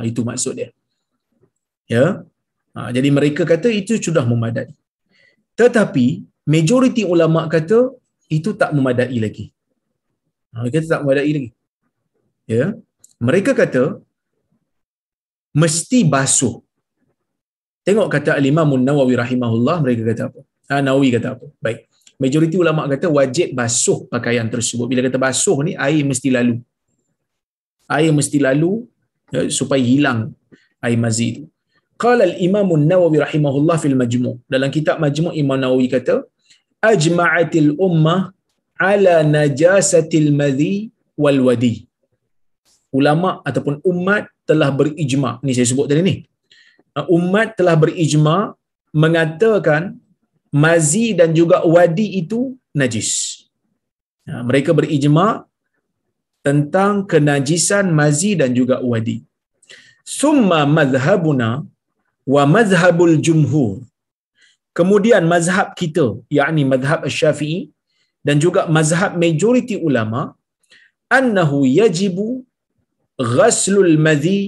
Itu maksud dia. Ya. Jadi mereka kata itu sudah memadai. Tetapi majoriti ulama kata itu tak memadai lagi. Mereka kata tak memadai lagi. Ya. Mereka kata mesti basuh. Tengok kata Al-Imam Nawawi rahimahullah, mereka kata apa? Nawawi kata apa? Baik. Majoriti ulama kata wajib basuh pakaian tersebut. Bila kata basuh ni, air mesti lalu. Air mesti lalu, ya, supaya hilang air mazi itu. Qala al-Imam Nawawi rahimahullah fil Majmu'. Dalam kitab Majmu' Imam Nawawi kata, ajma'atil ummah ala najasatil madhi wal wadi. Ulama ataupun umat telah berijma'. Ni saya sebut tadi ni. Umat telah berijma' mengatakan mazi dan juga wadi itu najis. Mereka berijma' tentang kenajisan mazi dan juga wadi. Summa mazhabuna wa mazhabul jumhur. Kemudian mazhab kita, yakni mazhab Asy-Syafi'i dan juga mazhab majoriti ulama, annahu yajibu ghaslul madhi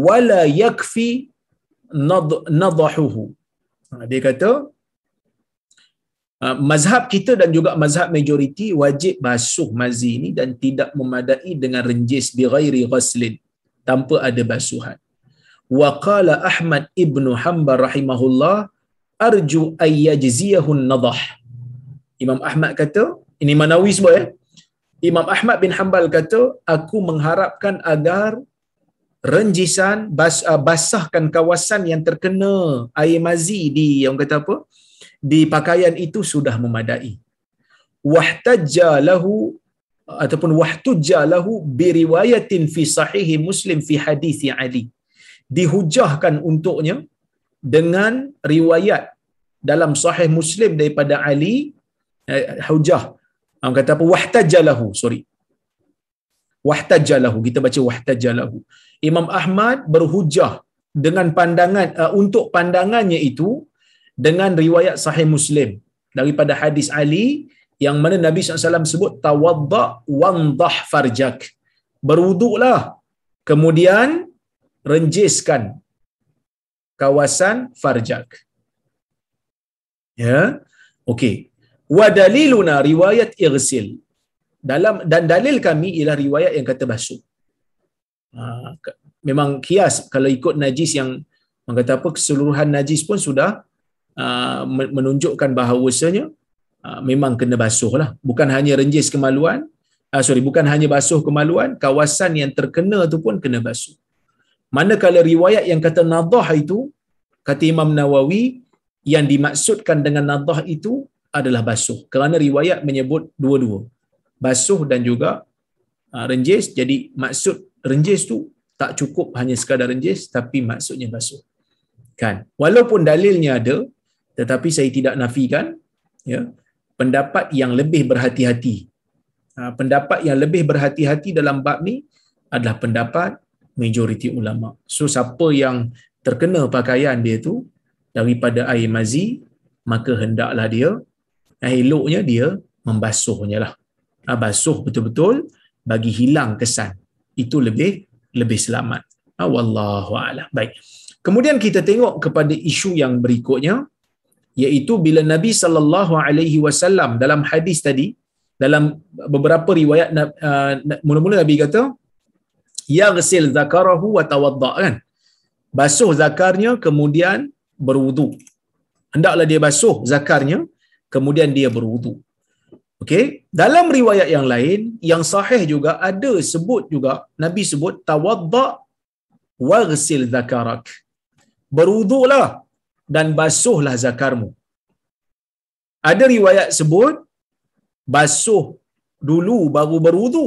wala yakfi nadahuhu. Dia kata mazhab kita dan juga mazhab majoriti wajib basuh mazi ini dan tidak memadai dengan renjis bi ghairi ghaslin, tanpa ada basuhan. Wa qala Ahmad ibn Hanbal rahimahullah arju ay yajziyahu an-nadah. Imam Ahmad kata, ini Manawi sebut ya. Imam Ahmad bin Hanbal kata, aku mengharapkan agar renjisan basahkan kawasan yang terkena air mazi di yang kata apa? Di pakaian itu sudah memadai. Wahtajja lahu ataupun wahtujja lahu bi riwayatin fi sahih Muslim fi hadis Ali. Dihujahkan untuknya dengan riwayat dalam sahih Muslim daripada Ali, hujah. Kata apa? Wahtajja lahu, wahtajja lahu, kita baca wahtajja lahu. Imam Ahmad berhujah dengan pandangan untuk pandangannya itu dengan riwayat sahih Muslim daripada hadis Ali yang mana Nabi SAW sebut tawadda wandah farjak, berwuduklah kemudian renjiskan kawasan farjak. Ya, okey. Wa daliluna riwayat irsil. Dan dalil kami ialah riwayat yang kata basuh. Memang kias kalau ikut najis yang mengata apa keseluruhan najis pun sudah menunjukkan bahawasanya memang kena basuh lah. Bukan hanya renjis kemaluan, bukan hanya basuh kemaluan, kawasan yang terkena tu pun kena basuh. Manakala riwayat yang kata nadah itu, kata Imam Nawawi, yang dimaksudkan dengan nadah itu adalah basuh. Kerana riwayat menyebut dua-dua, basuh dan juga renjis. Jadi maksud renjis tu tak cukup hanya sekadar renjis, tapi maksudnya basuh. Kan? Walaupun dalilnya ada, tetapi saya tidak nafikan, ya, pendapat yang lebih berhati-hati. Pendapat yang lebih berhati-hati dalam bab ni adalah pendapat majoriti ulama. So siapa yang terkena pakaian dia tu daripada air mazi, maka hendaklah dia, eloknya dia membasuhnya lah. Basuh betul-betul bagi hilang kesan. Itu lebih selamat. Wallahu a'lam. Baik. Kemudian kita tengok kepada isu yang berikutnya, iaitu bila Nabi SAW dalam hadis tadi, dalam beberapa riwayat, mula-mula Nabi kata yaghsil zakarahu wa tawadda, kan? Basuh zakarnya kemudian berwudu. Hendaklah dia basuh zakarnya kemudian dia berwudu. Okey, dalam riwayat yang lain yang sahih juga ada sebut juga, Nabi sebut tawadda waghsil zakarak. Berwudulah dan basuhlah zakarmu. Ada riwayat sebut basuh dulu baru berwudu.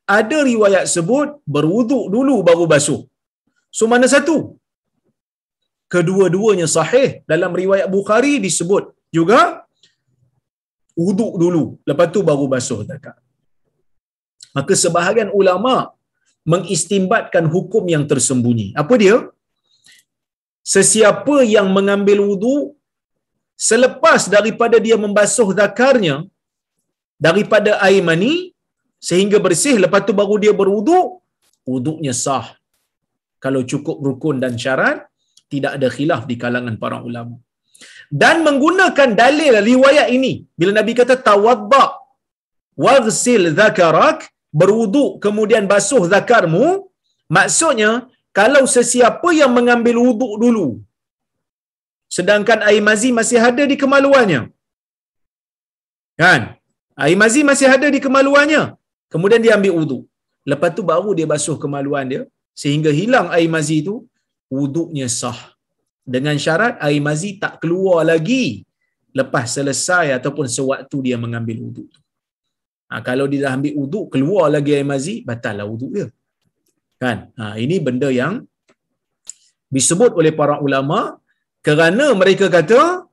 ada riwayat sebut berwuduk dulu baru basuh. So mana satu? Kedua-duanya sahih. Dalam riwayat Bukhari disebut juga wuduk dulu, lepas tu baru basuh zakar. Maka sebahagian ulama mengistimbatkan hukum yang tersembunyi. Apa dia? Sesiapa yang mengambil wuduk selepas daripada dia membasuh zakarnya daripada air mani sehingga bersih, lepas tu baru dia berwuduk, wuduknya sah. Kalau cukup rukun dan syarat, tidak ada khilaf di kalangan para ulama. Dan menggunakan dalil riwayat ini, bila Nabi kata tawadda waghsil zakarak, berwuduk kemudian basuh zakarmu, maksudnya kalau sesiapa yang mengambil wuduk dulu sedangkan air mazi masih ada di kemaluannya, kan, air mazi masih ada di kemaluannya, kemudian dia ambil wuduk, lepas tu baru dia basuh kemaluan dia sehingga hilang air mazi itu, wuduknya sah. Dengan syarat air mazi tak keluar lagi lepas selesai ataupun sewaktu dia mengambil wuduk. Kalau dia dah ambil wuduk, keluar lagi air mazi, batallah wuduk dia. Kan? Ini benda yang disebut oleh para ulama kerana mereka kata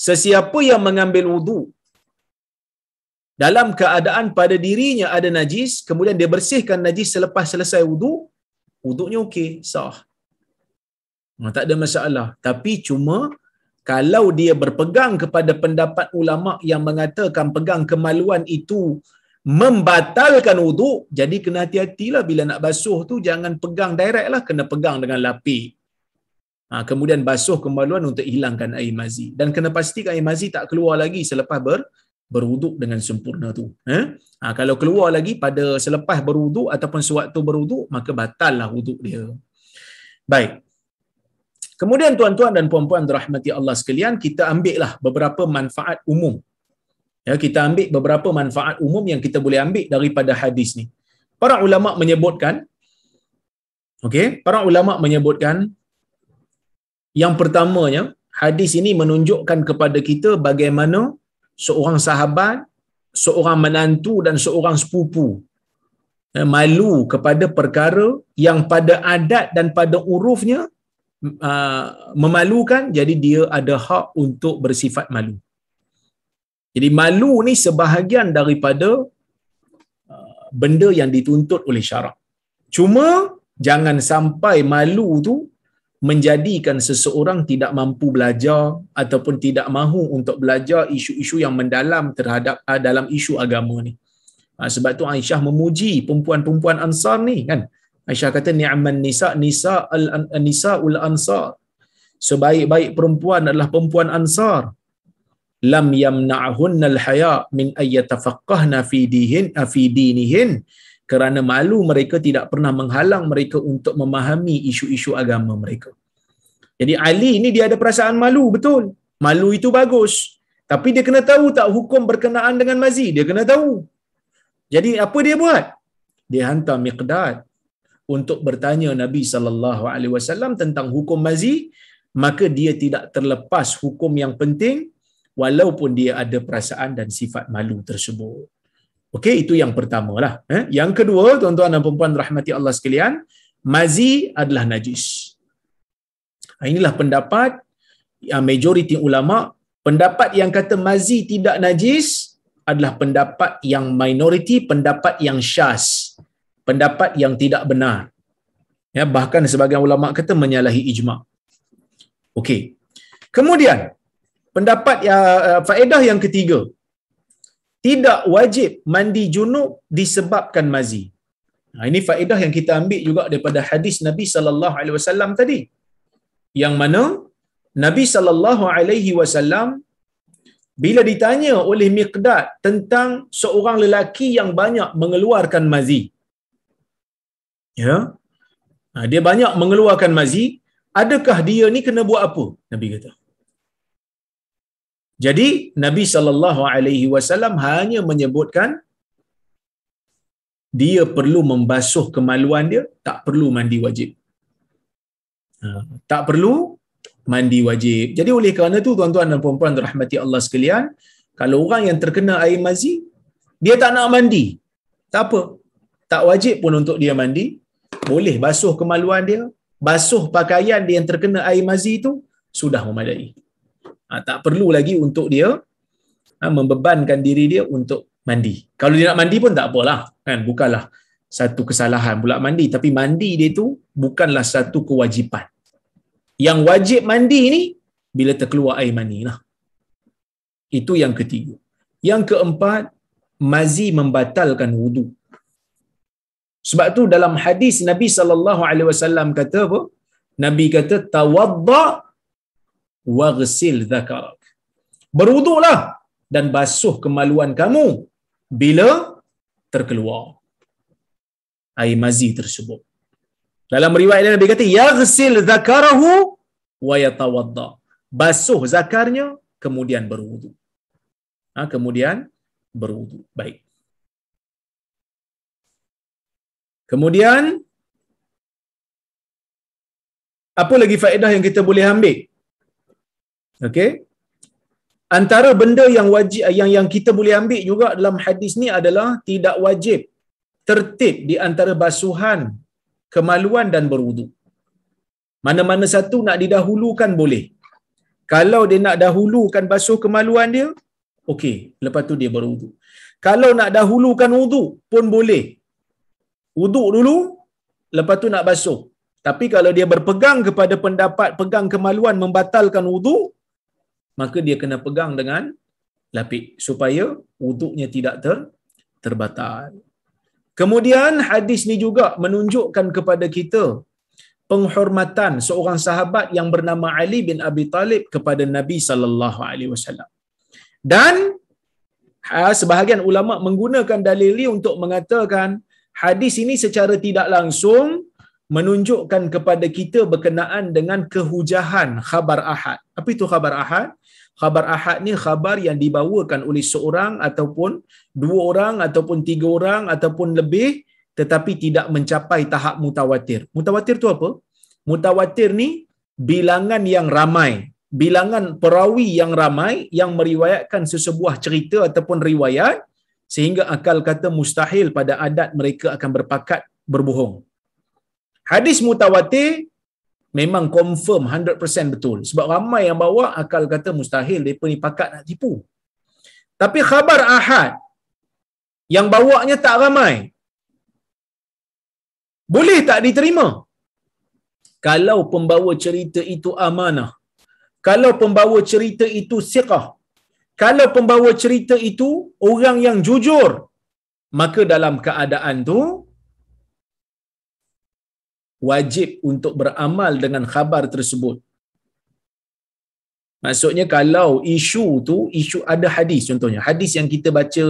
sesiapa yang mengambil wuduk dalam keadaan pada dirinya ada najis, kemudian dia bersihkan najis selepas selesai wuduk, wuduknya okey, sah. Tak ada masalah. Tapi cuma kalau dia berpegang kepada pendapat ulama yang mengatakan pegang kemaluan itu membatalkan wuduk, jadi kena hati-hatilah bila nak basuh tu, jangan pegang direct lah, kena pegang dengan lapik. Kemudian basuh kemaluan untuk hilangkan air mazi. Dan kena pastikan air mazi tak keluar lagi selepas berwuduk dengan sempurna tu. Kalau keluar lagi pada selepas berwuduk ataupun sewaktu berwuduk, maka batallah wuduk dia. Baik. Kemudian tuan-tuan dan puan-puan dirahmati Allah sekalian, kita ambillah beberapa manfaat umum. Kita ambil beberapa manfaat umum yang kita boleh ambil daripada hadis ni. Para ulama menyebutkan, para ulama menyebutkan yang pertamanya, hadis ini menunjukkan kepada kita bagaimana seorang sahabat, seorang menantu dan seorang sepupu malu kepada perkara yang pada adat dan pada urufnya memalukan, jadi dia ada hak untuk bersifat malu. Jadi malu ni sebahagian daripada benda yang dituntut oleh syarak. Cuma jangan sampai malu tu menjadikan seseorang tidak mampu belajar ataupun tidak mahu untuk belajar isu-isu yang mendalam terhadap dalam isu agama ni. Sebab tu Aisyah memuji perempuan-perempuan Ansar ni, kan. Aisyah kata ni'man nisaul ansar. Sebaik-baik perempuan adalah perempuan Ansar. Lam yamna'hunnal haya min ayyatafaqqahna fi dinihin. Kerana malu mereka tidak pernah menghalang mereka untuk memahami isu-isu agama mereka. Jadi Ali ni dia ada perasaan malu, betul. Malu itu bagus. Tapi dia kena tahu tak hukum berkenaan dengan mazi, dia kena tahu. Jadi apa dia buat? Dia hantar Miqdad untuk bertanya Nabi SAW tentang hukum mazi, maka dia tidak terlepas hukum yang penting walaupun dia ada perasaan dan sifat malu tersebut. Okey, itu yang pertamalah. Yang kedua, tuan-tuan dan puan-puan rahmati Allah sekalian, mazi adalah najis. Inilah pendapat yang majoriti ulama. Pendapat yang kata mazi tidak najis adalah pendapat yang minoriti, pendapat yang syaz, pendapat yang tidak benar. Bahkan sebagian ulama kata menyalahi ijma'. Okey. Kemudian pendapat faedah yang ketiga, tidak wajib mandi junub disebabkan mazi. Ini faedah yang kita ambil juga daripada hadis Nabi sallallahu alaihi wasallam tadi, yang mana Nabi sallallahu alaihi wasallam bila ditanya oleh Miqdad tentang seorang lelaki yang banyak mengeluarkan mazi, dia banyak mengeluarkan mazi, adakah dia ni kena buat apa? Nabi kata. Jadi Nabi sallallahu alaihi wasallam hanya menyebutkan dia perlu membasuh kemaluan dia, tak perlu mandi wajib. Tak perlu mandi wajib. Jadi oleh kerana tu tuan-tuan dan puan-puan rahmati Allah sekalian, kalau orang yang terkena air mazi dia tak nak mandi, tak apa. tak wajib pun untuk dia mandi, boleh basuh kemaluan dia, basuh pakaian dia yang terkena air mazi itu, sudah memadai. Tak perlu lagi untuk dia membebankan diri dia untuk mandi. Kalau dia nak mandi pun tak apalah, kan? Bukanlah satu kesalahan pula mandi, tapi mandi dia itu bukanlah satu kewajipan. Yang wajib mandi ni bila terkeluar air mani lah. Itu yang ketiga. Yang keempat, mazi membatalkan wudu. Sebab tu dalam hadis Nabi SAW kata apa? Nabi kata tawadda waghsil dzakarak. Berwuduklah dan basuh kemaluan kamu bila terkeluar air mazi tersebut. Dalam riwayat lain Nabi kata yaghsil dzakarahu wa yatawadda. Basuh zakarnya kemudian berwuduk. Kemudian berwuduk. Baik. Kemudian apa lagi faedah yang kita boleh ambil? Okey. Antara benda yang wajib yang kita boleh ambil juga dalam hadis ni adalah tidak wajib tertib di antara basuhan kemaluan dan berwuduk. Mana-mana satu nak didahulukan boleh. Kalau dia nak dahulukan basuh kemaluan dia, okey, lepas tu dia berwuduk. Kalau nak dahulukan wuduk pun boleh. Wuduk dulu, lepas tu nak basuh. Tapi kalau dia berpegang kepada pendapat pegang kemaluan membatalkan wuduk, maka dia kena pegang dengan lapik supaya wuduknya tidak terbatal. Kemudian hadis ni juga menunjukkan kepada kita penghormatan seorang sahabat yang bernama Ali bin Abi Talib kepada Nabi sallallahu alaihi wasallam. Dan sebahagian ulama menggunakan dalil ini untuk mengatakan hadis ini secara tidak langsung menunjukkan kepada kita berkenaan dengan kehujahan khabar ahad. Apa itu khabar ahad? Khabar ahad ni khabar yang dibawakan oleh seorang ataupun dua orang ataupun tiga orang ataupun lebih tetapi tidak mencapai tahap mutawatir. Mutawatir tu apa? Mutawatir ni bilangan yang ramai, bilangan perawi yang ramai yang meriwayatkan sesebuah cerita ataupun riwayat sehingga akal kata mustahil pada adat mereka akan berpakat berbohong. Hadis mutawatir memang confirm 100% betul. Sebab ramai yang bawa, akal kata mustahil mereka ni pakat nak tipu. Tapi khabar ahad yang bawanya tak ramai, boleh tak diterima? Kalau pembawa cerita itu amanah, kalau pembawa cerita itu siqah, kalau pembawa cerita itu orang yang jujur, maka dalam keadaan tu wajib untuk beramal dengan khabar tersebut. Maksudnya kalau isu tu, isu ada hadis contohnya, hadis yang kita baca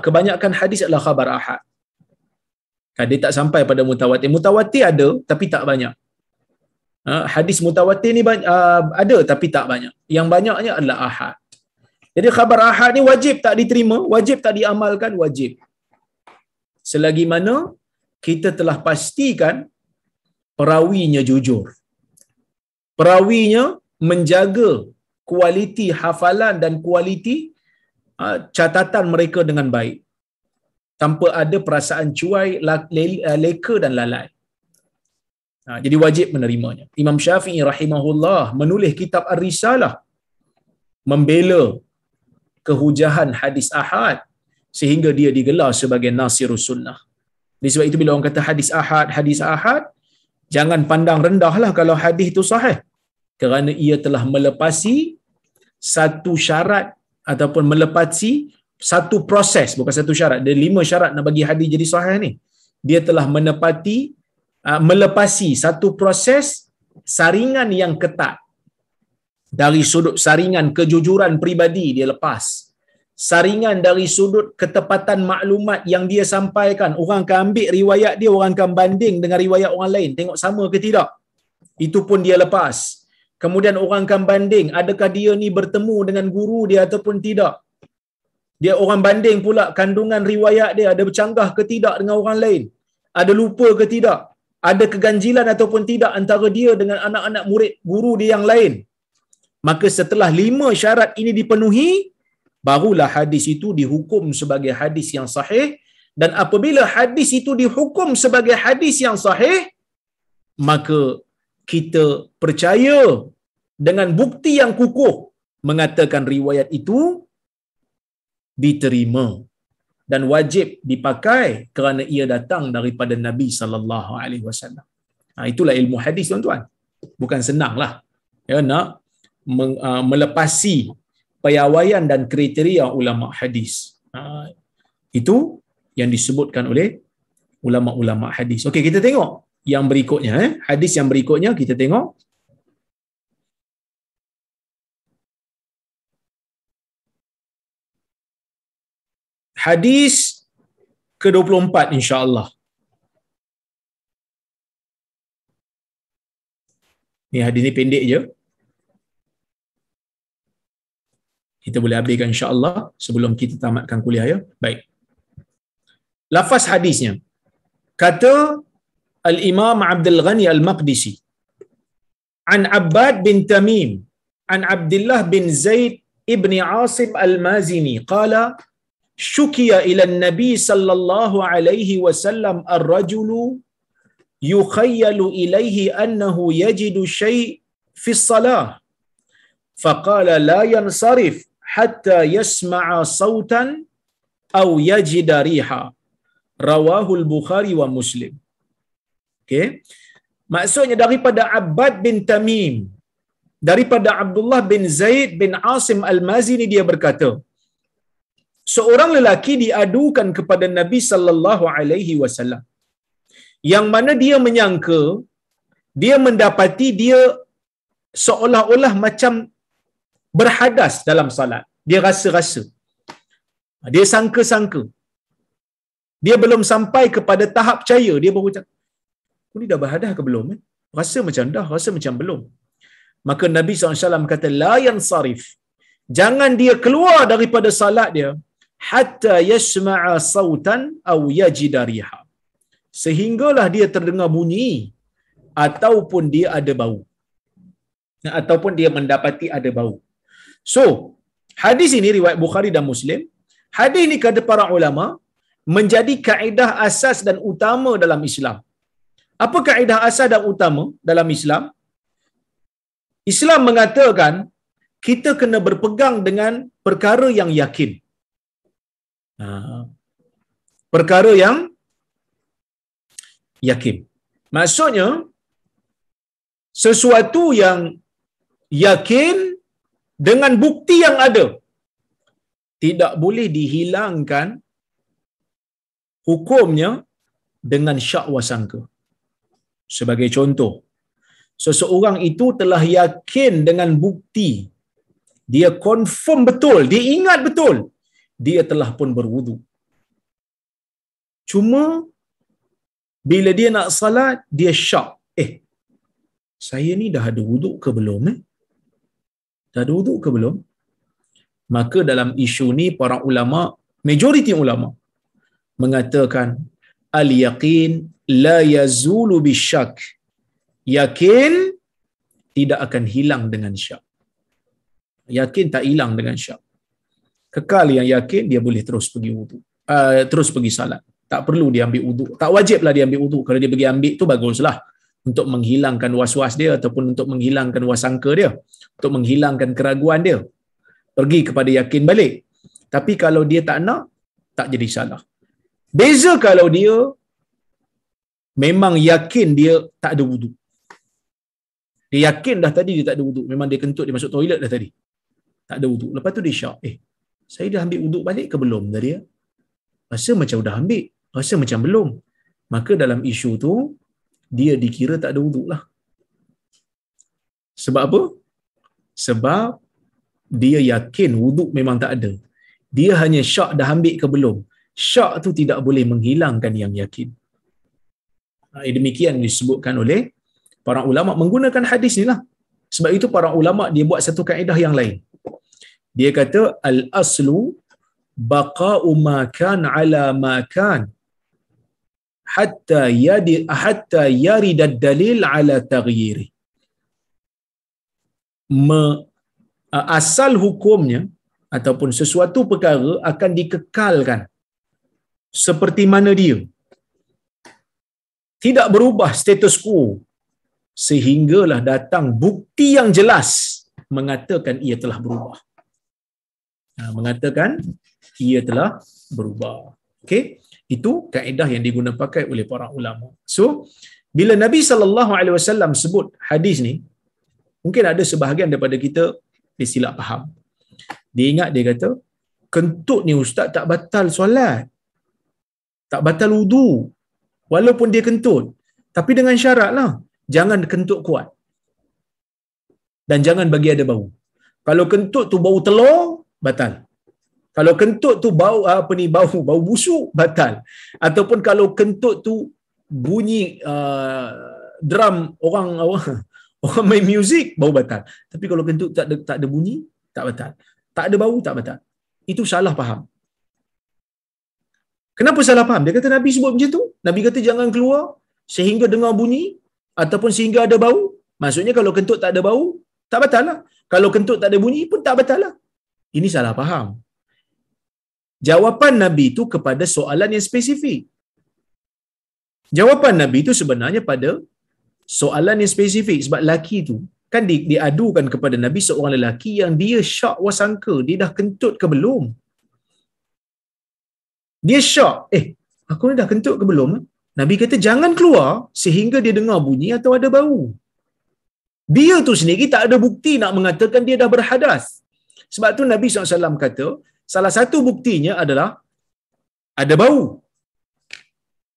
kebanyakan hadis adalah khabar ahad. Dia tak sampai pada mutawatir. Mutawatir ada tapi tak banyak. Hadis mutawatir ni ada tapi tak banyak. Yang banyaknya adalah ahad. Jadi khabar ahad ni wajib tak diterima, wajib tak diamalkan, wajib. Selagi mana kita telah pastikan perawinya jujur. Perawinya menjaga kualiti hafalan dan kualiti catatan mereka dengan baik. Tanpa ada perasaan cuai, leka dan lalai. Jadi wajib menerimanya. Imam Syafi'i rahimahullah menulis kitab Ar-Risalah membela kehujahan hadis ahad sehingga dia digelar sebagai Nasirus Sunnah. Sebab itu bila orang kata hadis ahad, jangan pandang rendahlah kalau hadis itu sahih. Kerana ia telah melepasi satu syarat ataupun melepasi satu proses, bukan satu syarat. Ada 5 syarat nak bagi hadis jadi sahih ni. Dia telah melepasi satu proses saringan yang ketat. Dari sudut saringan kejujuran peribadi dia lepas. Saringan dari sudut ketepatan maklumat yang dia sampaikan. Orang akan ambil riwayat dia, orang akan banding dengan riwayat orang lain. Tengok sama ke tidak. Itu pun dia lepas. Kemudian orang akan banding, adakah dia ni bertemu dengan guru dia ataupun tidak. Dia orang banding pula kandungan riwayat dia, ada bercanggah ke tidak dengan orang lain. Ada lupa ke tidak. Ada keganjilan ataupun tidak antara dia dengan anak-anak murid guru dia yang lain. Maka setelah 5 syarat ini dipenuhi, barulah hadis itu dihukum sebagai hadis yang sahih Dan apabila hadis itu dihukum sebagai hadis yang sahih, maka kita percaya dengan bukti yang kukuh mengatakan riwayat itu diterima dan wajib dipakai kerana ia datang daripada Nabi sallallahu alaihi wasallam. Itulah ilmu hadis, tuan-tuan. Bukan senanglah ya nak melepasi piawaian dan kriteria ulama hadis. Itu yang disebutkan oleh ulama-ulama hadis. Okey, kita tengok yang berikutnya. Hadis yang berikutnya kita tengok. Hadis ke-24 insya-Allah. Ni hadis ni pendek je. Kita boleh habiskan insya-Allah sebelum kita tamatkan kuliah ya. Baik. Lafaz hadisnya. Kata Al-Imam Abdul Ghani Al-Maqdisi, an Abbad bin Tamim, an Abdullah bin Zaid ibn Asim Al-Mazini, qala syukiya ila Nabi sallallahu alaihi wasallam ar-rajulu yukhayyalu ilaihi annahu yajidu syai' fi as-salah faqala la yansarif hatta yasma'a sautan aw yajida riha, rawahu al-Bukhari wa Muslim. Okey, maksudnya daripada Abbad bin Tamim, daripada Abdullah bin Zaid bin Asim Al-Mazini, dia berkata, seorang lelaki diadukan kepada Nabi sallallahu alaihi wasallam yang mana dia menyangka, dia mendapati dia seolah-olah macam berhadas dalam salat. Dia rasa-rasa, dia sangka-sangka, dia belum sampai kepada tahap percaya, dia baru cakap, aku ni dah berhadas ke belum? Rasa macam dah, rasa macam belum. Maka Nabi SAW kata, la yansarif, jangan dia keluar daripada salat dia hatta yasma'a sautan aw yajida riha, sehinggalah dia terdengar bunyi ataupun dia ada bau, ataupun dia mendapati ada bau. So, hadis ini riwayat Bukhari dan Muslim. Hadis ini kata para ulama menjadi kaedah asas dan utama dalam Islam. Apa kaedah asas dan utama dalam Islam? Islam mengatakan kita kena berpegang dengan perkara yang yakin. Perkara yang yakin. Maksudnya, sesuatu yang yakin dengan bukti yang ada, tidak boleh dihilangkan hukumnya dengan syak wasangka. Sebagai contoh, seseorang itu telah yakin dengan bukti, dia confirm betul, dia ingat betul, dia telah pun berwudu. Cuma bila dia nak salat, dia syak. Saya ni dah ada wudu ke belum? Dah ada wudu ke belum? Maka dalam isu ni para ulama, majoriti ulama mengatakan al-yaqin la yazulu bisyak. Yakin tidak akan hilang dengan syak. Yakin tak hilang dengan syak. Kekal yang yakin, dia boleh terus pergi wudu, terus pergi salat. Tak perlu dia ambil wudu. Tak wajiblah dia ambil wudu. Kalau dia pergi ambil tu baguslah, untuk menghilangkan was-was dia ataupun untuk menghilangkan wasangka dia, untuk menghilangkan keraguan dia, pergi kepada yakin balik. Tapi kalau dia tak nak, tak jadi salah. Beza kalau dia memang yakin dia tak ada wudu. Dia yakin dah tadi dia tak ada wudu, memang dia kentut, dia masuk toilet dah tadi, tak ada wudu. Lepas tu dia syak, saya dah ambil wudu balik ke belum tadi ya? Rasa macam dah ambil, rasa macam belum. Maka dalam isu tu dia dikira tak ada wudu lah. Sebab apa? Sebab dia yakin wudu memang tak ada. Dia hanya syak dah ambil ke belum. Syak tu tidak boleh menghilangkan yang yakin. Demikian disebutkan oleh para ulama menggunakan hadis ni lah. Sebab itu para ulama dia buat satu kaedah yang lain. Dia kata al-aslu baqa'u ma kan ala ma kan hatta yarid ad-dalil ala taghyiri. Asal hukumnya ataupun sesuatu perkara akan dikekalkan seperti mana dia, tidak berubah status quo sehinggalah datang bukti yang jelas mengatakan ia telah berubah. Mengatakan ia telah berubah. Okey, itu kaedah yang digunakan pakai oleh para ulama. So, bila Nabi SAW sebut hadis ni, mungkin ada sebahagian daripada kita dia silap faham. Dia ingat dia kata, kentut ni ustaz tak batal solat, tak batal wudu, walaupun dia kentut. Tapi dengan syarat lah, jangan kentut kuat. Dan jangan bagi ada bau. Kalau kentut tu bau telur, batal. Kalau kentut tu bau bau busuk, batal. Ataupun kalau kentut tu bunyi drum orang main muzik, bau batal. Tapi kalau kentut tak ada bunyi, tak batal. Tak ada bau, tak batal. Itu salah faham. Kenapa salah faham? Dia kata Nabi sebut macam tu. Nabi kata jangan keluar sehingga dengar bunyi ataupun sehingga ada bau. Maksudnya kalau kentut tak ada bau, tak batal lah. Kalau kentut tak ada bunyi pun tak batal lah. Ini salah faham. Jawapan Nabi itu kepada soalan yang spesifik. Jawapan Nabi itu sebenarnya pada soalan yang spesifik. Sebab lelaki tu kan diadukan kepada Nabi seorang lelaki yang dia syak wasangka. Dia dah kentut ke belum? Dia syak. Aku ni dah kentut ke belum? Nabi kata jangan keluar sehingga dia dengar bunyi atau ada bau. Dia tu sendiri tak ada bukti nak mengatakan dia dah berhadas. Sebab tu Nabi SAW kata, salah satu buktinya adalah ada bau.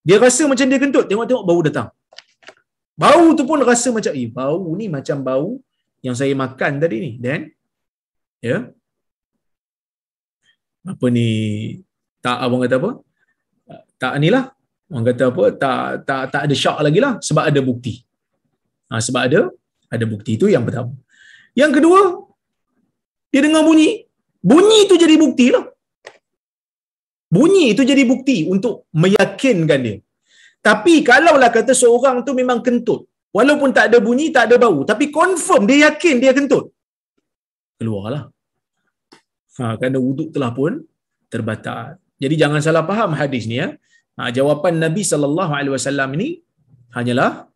Dia rasa macam dia kentut, tengok-tengok bau datang. Bau tu pun rasa macam, bau ni macam bau yang saya makan tadi ni. Dan, apa ni, tak, abang kata apa? Tak ni lah. Orang kata apa? Tak ada syak lagi lah. Sebab ada bukti. Sebab ada bukti. Itu yang pertama. Yang kedua, dia dengar bunyi. Bunyi itu jadi bukti lah. Bunyi itu jadi bukti untuk meyakinkan dia. Tapi kalaulah kata seorang tu memang kentut, walaupun tak ada bunyi, tak ada bau, tapi confirm dia yakin dia kentut, keluarlah. Kerana wuduk telah pun terbatal. Jadi jangan salah faham hadis ni ya. Jawapan Nabi SAW ini hanyalah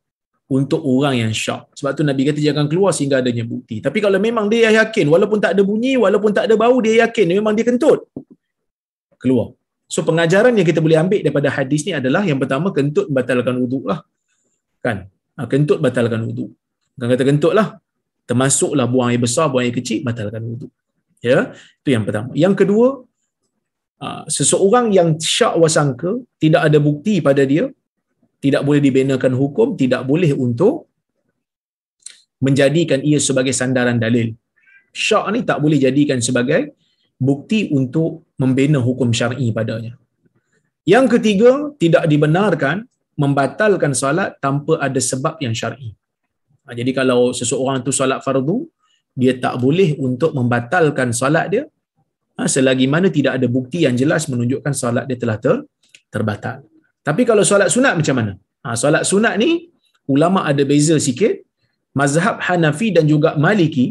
untuk orang yang syak. Sebab tu Nabi kata jangan keluar sehingga adanya bukti. Tapi kalau memang dia yakin, walaupun tak ada bunyi, walaupun tak ada bau, dia yakin memang dia kentut, keluar. So pengajaran yang kita boleh ambil daripada hadis ni adalah yang pertama, kentut batalkan wuduk lah. Kan? Kentut batalkan wuduk. Bukan kata kentut lah. Termasuklah buang air besar, buang air kecil, batalkan wuduk. Ya, itu yang pertama. Yang kedua, seseorang yang syak wasangka, tidak ada bukti pada dia, tidak boleh dibenakan hukum, tidak boleh untuk menjadikan ia sebagai sandaran dalil. Syak ni tak boleh jadikan sebagai bukti untuk membina hukum syar'i padanya. Yang ketiga, tidak dibenarkan membatalkan solat tanpa ada sebab yang syar'i. Jadi kalau seseorang tu solat fardu, dia tak boleh untuk membatalkan solat dia selagi mana tidak ada bukti yang jelas menunjukkan solat dia telah terbatal. Tapi kalau solat sunat macam mana? Solat sunat ni ulama ada beza sikit. Mazhab Hanafi dan juga Maliki,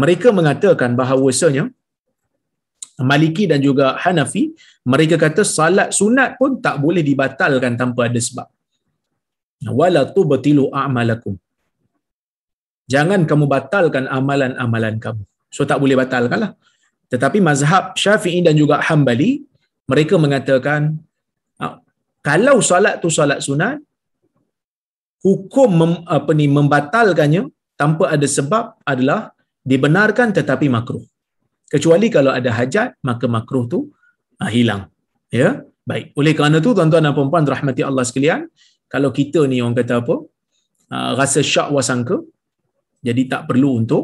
mereka mengatakan bahawasanya Maliki dan juga Hanafi, mereka kata salat sunat pun tak boleh dibatalkan tanpa ada sebab. Wala tubtilu a'malakum. Jangan kamu batalkan amalan-amalan kamu. So tak boleh batalkanlah. Tetapi mazhab Syafi'i dan juga Hambali, mereka mengatakan kalau solat tu solat sunat, hukum membatalkannya tanpa ada sebab adalah dibenarkan tetapi makruh. Kecuali kalau ada hajat, maka makruh tu hilang. Ya, baik. Oleh kerana tu tuan-tuan dan puan-puan rahmati Allah sekalian, kalau kita ni orang kata apa? Rasa syak wasangka, jadi tak perlu untuk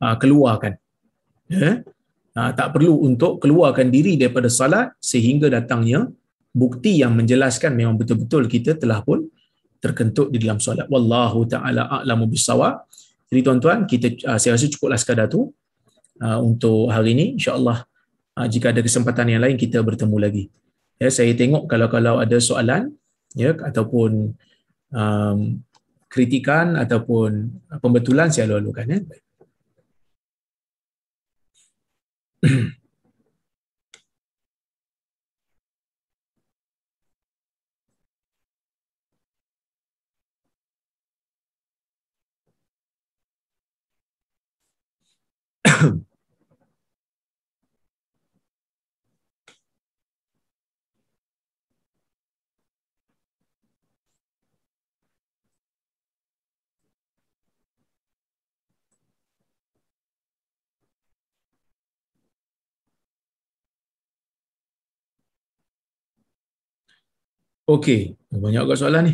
keluarkan. Ya. Tak perlu untuk keluarkan diri daripada salat sehingga datangnya bukti yang menjelaskan memang betul-betul kita telah pun terkentut di dalam solat. Wallahu ta'ala a'lamu bissawab. Jadi tuan-tuan, saya rasa cukuplah sekadar tu untuk hari ini. InsyaAllah jika ada kesempatan yang lain kita bertemu lagi. Ya, saya tengok kalau ada soalan ya ataupun kritikan ataupun pembetulan, saya lalu-lalukan ya. Baik. Okey, banyak agak soalan ni.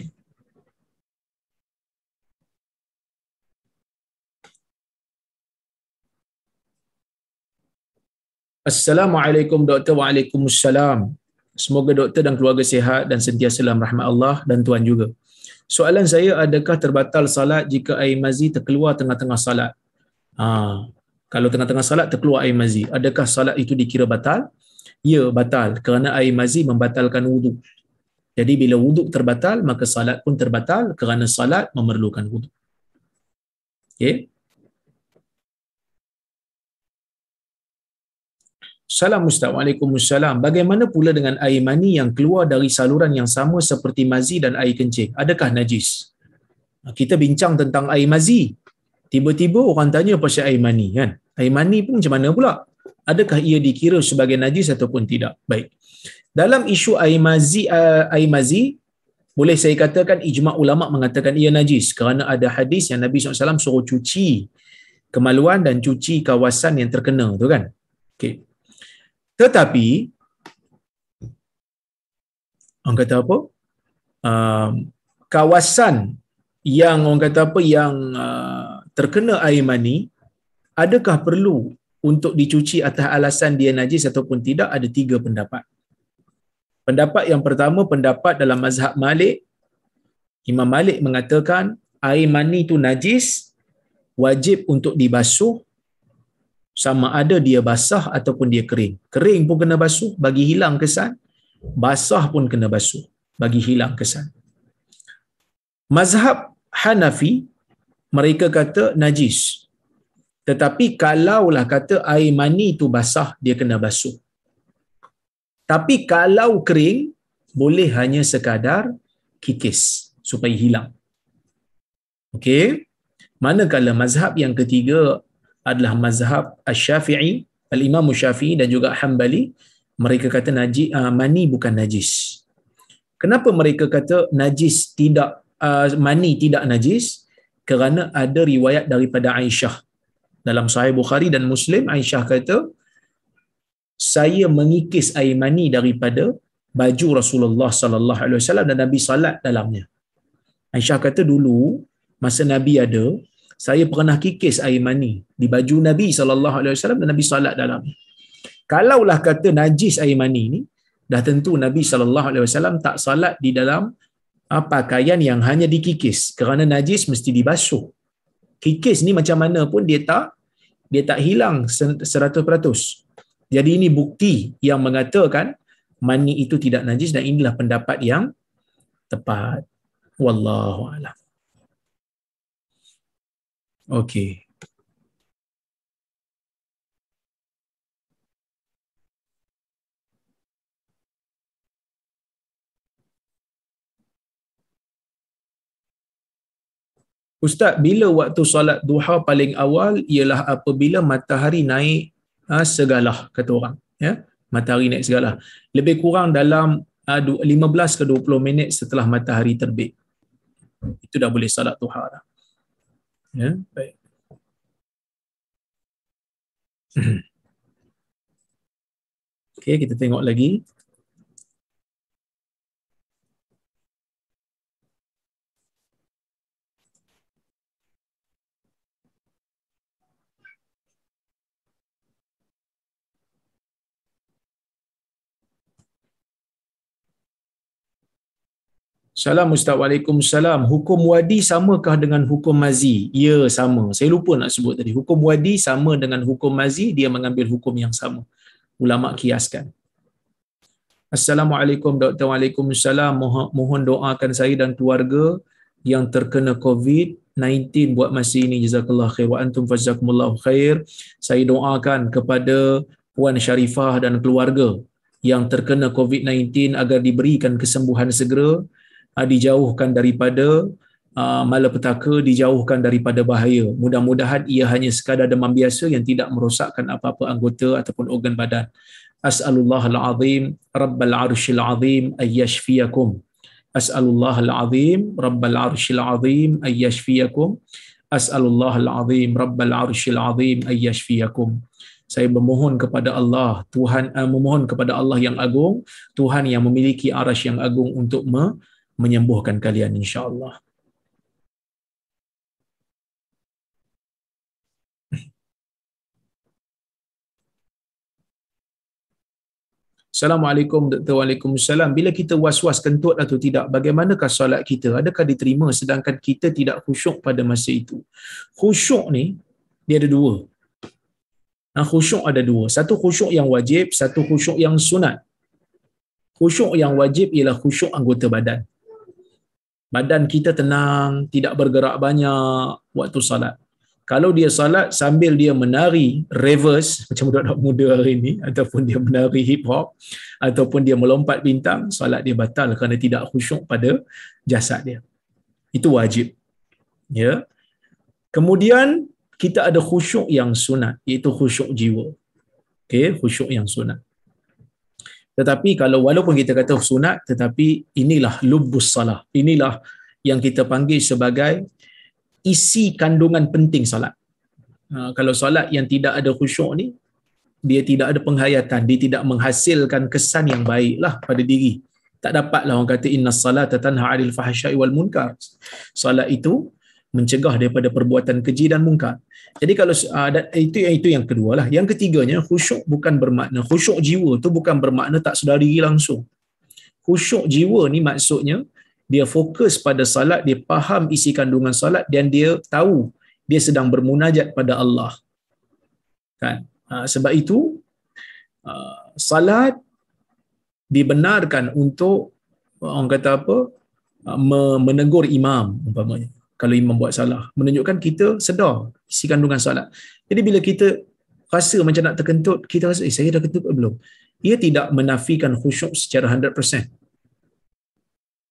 Assalamualaikum doktor. Waalaikumsalam. Semoga doktor dan keluarga sihat dan sentiasa dalam rahmat Allah dan Tuhan juga. Soalan saya, adakah terbatal salat jika air mazi terkeluar tengah-tengah salat? Ha, kalau tengah-tengah salat terkeluar air mazi, adakah salat itu dikira batal? Ya, batal kerana air mazi membatalkan wuduk. Jadi bila wuduk terbatal, maka salat pun terbatal kerana salat memerlukan wuduk. Okey. Salam Ustaz. Waalaikumsalam. Bagaimana pula dengan air mani yang keluar dari saluran yang sama seperti mazi dan air kencing? Adakah najis? Kita bincang tentang air mazi. Tiba-tiba orang tanya pasal air mani kan? Air mani pun macam mana pula? Adakah ia dikira sebagai najis ataupun tidak? Baik. Dalam isu air mazi, boleh saya katakan ijma' ulama' mengatakan ia najis kerana ada hadis yang Nabi SAW suruh cuci kemaluan dan cuci kawasan yang terkena tu kan. Okey. Tetapi orang kata apa? Kawasan yang orang kata apa yang terkena air mani, adakah perlu untuk dicuci atas alasan dia najis ataupun tidak? Ada 3 pendapat. Pendapat yang pertama, pendapat dalam mazhab Malik. Imam Malik mengatakan air mani itu najis, wajib untuk dibasuh sama ada dia basah ataupun dia kering. Kering pun kena basuh bagi hilang kesan, basah pun kena basuh bagi hilang kesan. Mazhab Hanafi, mereka kata najis. Tetapi kalaulah kata air mani itu basah, dia kena basuh. Tapi kalau kering, boleh hanya sekadar kikis supaya hilang. Okey. Manakala mazhab yang ketiga adalah mazhab Asy-Syafi'i, Al-Imam Syafi'i dan juga Hanbali, mereka kata mani bukan najis. Kenapa mereka kata najis tidak mani tidak najis? Kerana ada riwayat daripada Aisyah dalam Sahih Bukhari dan Muslim. Aisyah kata, saya mengikis air mani daripada baju Rasulullah sallallahu alaihi wasallam dan Nabi salat dalamnya. Aisyah kata dulu masa Nabi ada, saya pernah kikis air mani di baju Nabi sallallahu alaihi wasallam dan Nabi salat dalamnya. Kalaulah kata najis air mani ni, dah tentu Nabi sallallahu alaihi wasallam tak salat di dalam pakaian yang hanya dikikis, kerana najis mesti dibasuh. Kikis ni macam mana pun dia tak hilang 100%. Jadi ini bukti yang mengatakan mani itu tidak najis dan inilah pendapat yang tepat. Wallahu a'lam. Okey. Ustaz, bila waktu solat duha paling awal ialah apabila matahari naik segalah, kata orang. Ya? Matahari naik segalah. Lebih kurang dalam 15 ke 20 minit setelah matahari terbit. Itu dah boleh solat duha dah. Ya, baik. Okey, kita tengok lagi. Salam Ustaz. Waalaikumsalam. Hukum wadi samakah dengan hukum mazi? Ya, sama. Saya lupa nak sebut tadi. Hukum wadi sama dengan hukum mazi, dia mengambil hukum yang sama. Ulama kiaskan. Assalamualaikum Doktor. Waalaikumsalam. Mohon doakan saya dan keluarga yang terkena COVID-19 buat masa ini. Jazakallah khair wa antum fazakumullahu khair. Saya doakan kepada Puan Syarifah dan keluarga yang terkena COVID-19 agar diberikan kesembuhan segera, dijauhkan daripada malapetaka, dijauhkan daripada bahaya. Mudah-mudahan ia hanya sekadar demam biasa yang tidak merosakkan apa-apa anggota ataupun organ badan. As'alullahal azim rabbal arsyil azim ayyashfiyakum. As'alullahal azim rabbal arsyil azim ayyashfiyakum. As'alullahal azim rabbal arsyil azim ayyashfiyakum. Saya memohon kepada Allah, memohon kepada Allah yang agung, Tuhan yang memiliki arasy yang agung untuk menyembuhkan kalian insya-Allah. Assalamualaikum Dr. Waalaikumsalam. Bila kita was-was kentut atau tidak, bagaimanakah solat kita? Adakah diterima sedangkan kita tidak khusyuk pada masa itu? Khusyuk ni, dia ada dua. Khusyuk ada dua. Satu khusyuk yang wajib, satu khusyuk yang sunat. Khusyuk yang wajib ialah khusyuk anggota badan. Badan kita tenang, tidak bergerak banyak waktu salat. Kalau dia salat sambil dia menari reverse macam budak-budak muda hari ini, ataupun dia menari hip hop, ataupun dia melompat bintang, salat dia batal kerana tidak khusyuk pada jasad dia. Itu wajib. Ya. Kemudian kita ada khusyuk yang sunat, iaitu khusyuk jiwa. Okey, khusyuk yang sunat. Tetapi kalau walaupun kita kata sunat, tetapi inilah lubbus salah. Inilah yang kita panggil sebagai isi kandungan penting solat. Kalau solat yang tidak ada khusyuk ni, dia tidak ada penghayatan, dia tidak menghasilkan kesan yang baiklah pada diri. Tak dapatlah orang kata inna salata tanha 'anil fahsya'i wal munkar. Solat itu mencegah daripada perbuatan keji dan mungkar. Jadi kalau itu yang kedua lah. Yang ketiganya, khusyuk bukan bermakna, khusyuk jiwa tu bukan bermakna tak sedar diri langsung. Khusyuk jiwa ni maksudnya dia fokus pada salat, dia faham isi kandungan salat dan dia tahu dia sedang bermunajat pada Allah. Kan? Sebab itu salat dibenarkan untuk orang kata apa? Menegur imam umpamanya. Kalau imam buat salah, menunjukkan kita sedar isi kandungan salat. Jadi bila kita rasa macam nak terkentut, kita rasa saya dah kentut belum? Ia tidak menafikan khusyuk secara 100%.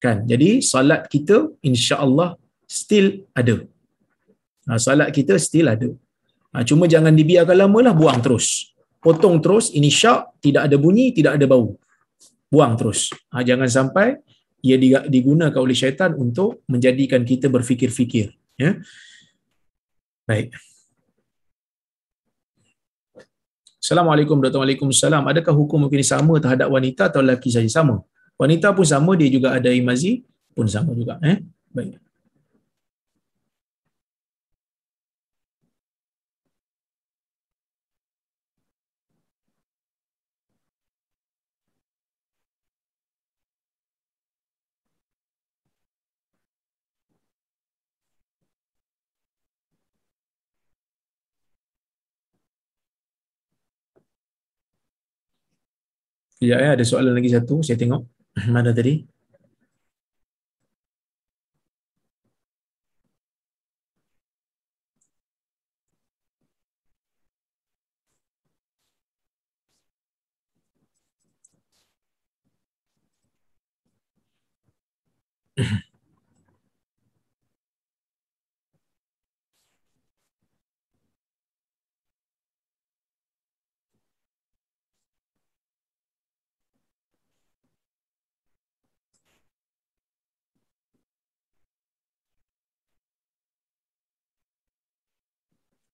Kan? Jadi salat kita insya-Allah still ada. Salat kita still ada. Cuma jangan dibiarkan lamalah, buang terus. Potong terus, ini syak, tidak ada bunyi, tidak ada bau. Buang terus. Jangan sampai ia digunakan oleh syaitan untuk menjadikan kita berfikir-fikir. Ya. Baik. Assalamualaikum Dr. Waalaikumsalam. Adakah hukum ini sama terhadap wanita atau lelaki saja? Sama. Wanita pun sama, dia juga ada imazi pun sama juga. Baik. Sekejap ya, ada soalan lagi satu, saya tengok. Mana tadi?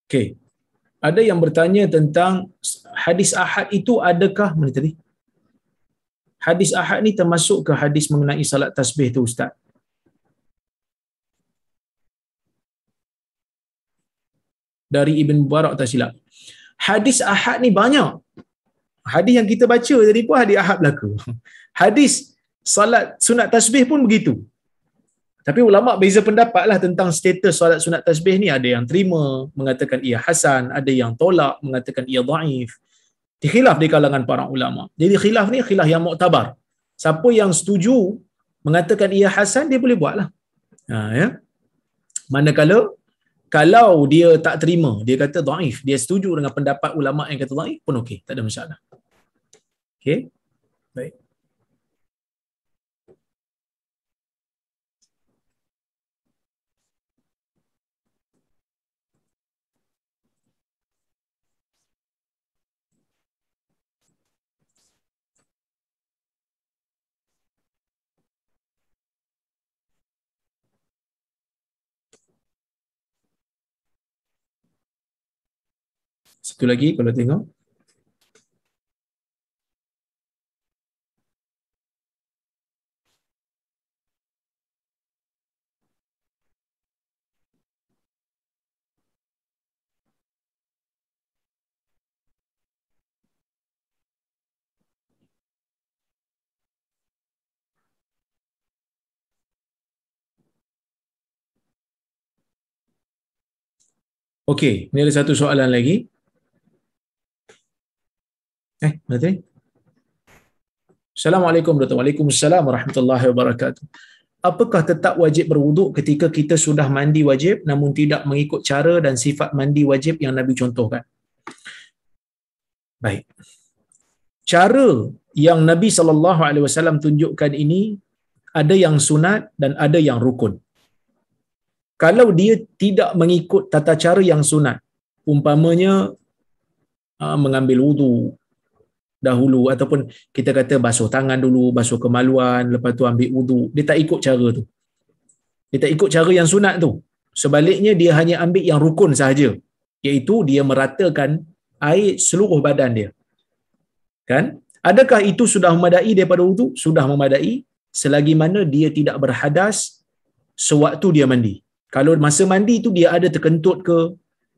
Okey. Ada yang bertanya tentang hadis ahad itu adakah mana tadi? Hadis ahad ni termasuk ke hadis mengenai salat tasbih tu Ustaz? Dari Ibn Mubarak tak silap. Hadis ahad ni banyak. Hadis yang kita baca tadi pun hadis ahad belaka. Hadis salat sunat tasbih pun begitu. Tapi ulama beza pendapat lah tentang status solat sunat tasbih ni. Ada yang terima, mengatakan ia hasan. Ada yang tolak, mengatakan ia dhaif. Khilaf di kalangan para ulama. Jadi khilaf ni khilaf yang muktabar. Siapa yang setuju mengatakan ia hasan, dia boleh buat lah. Ya. Manakala kalau dia tak terima, dia kata dhaif, dia setuju dengan pendapat ulama yang kata dhaif pun okey, tak ada masalah. Okey. Baik. Satu lagi kalau tengok. Okey, ni ada satu soalan lagi. Nanti. Assalamualaikum warahmatullahi. Waalaikumsalam warahmatullahi wabarakatuh. Apakah tetap wajib berwuduk ketika kita sudah mandi wajib namun tidak mengikut cara dan sifat mandi wajib yang Nabi contohkan? Baik. Cara yang Nabi SAW tunjukkan ini ada yang sunat dan ada yang rukun. Kalau dia tidak mengikut tata cara yang sunat, umpamanya mengambil wudu dahulu ataupun kita kata basuh tangan dulu, basuh kemaluan, lepas tu ambil wudu, dia tak ikut cara tu. Dia tak ikut cara yang sunat tu. Sebaliknya dia hanya ambil yang rukun sahaja, iaitu dia meratakan air seluruh badan dia. Kan? Adakah itu sudah memadai daripada wudu? Sudah memadai selagi mana dia tidak berhadas sewaktu dia mandi. Kalau masa mandi tu dia ada terkentut ke,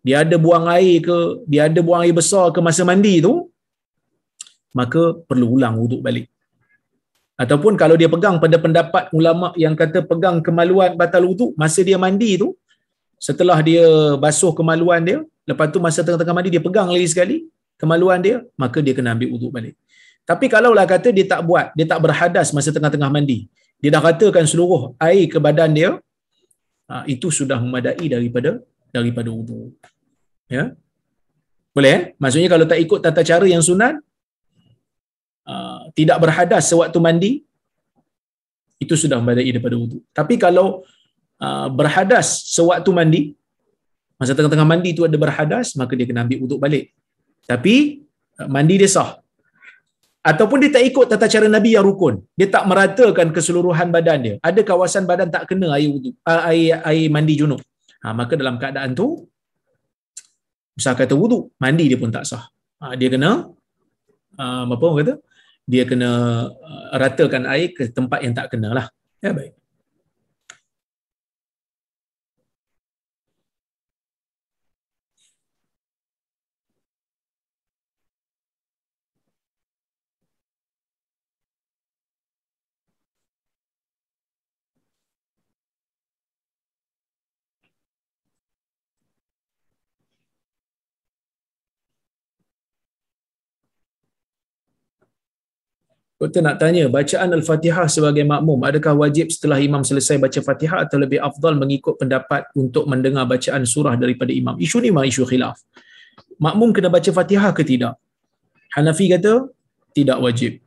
dia ada buang air ke, dia ada buang air besar ke masa mandi tu, maka perlu ulang wuduk balik. Ataupun kalau dia pegang pada pendapat ulama yang kata pegang kemaluan batal wuduk masa dia mandi tu, setelah dia basuh kemaluan dia, lepas tu masa tengah-tengah mandi dia pegang lagi sekali kemaluan dia, maka dia kena ambil wuduk balik. Tapi kalaulah kata dia tak buat, dia tak berhadas masa tengah-tengah mandi, dia dah ratakan seluruh air ke badan dia, itu sudah memadai daripada wuduk. Ya. Boleh Maksudnya kalau tak ikut tata cara yang sunat, tidak berhadas sewaktu mandi, itu sudah memadai daripada wuduk. Tapi kalau berhadas sewaktu mandi, masa tengah-tengah mandi tu ada berhadas, maka dia kena ambil wuduk balik. Tapi mandi dia sah. Ataupun dia tak ikut tata cara Nabi yang rukun, dia tak meratakan keseluruhan badan dia, ada kawasan badan tak kena air wuduk, air mandi junub, maka dalam keadaan tu misal kata wuduk, mandi dia pun tak sah. Dia kena apa orang kata, dia kena ratakan air ke tempat yang tak kena lah. Ya, baik. Kita nak tanya, bacaan Al-Fatihah sebagai makmum, adakah wajib setelah imam selesai baca Fatihah atau lebih afdal mengikut pendapat untuk mendengar bacaan surah daripada imam? Isu ni memang isu khilaf. Makmum kena baca Fatihah ke tidak? Hanafi kata tidak wajib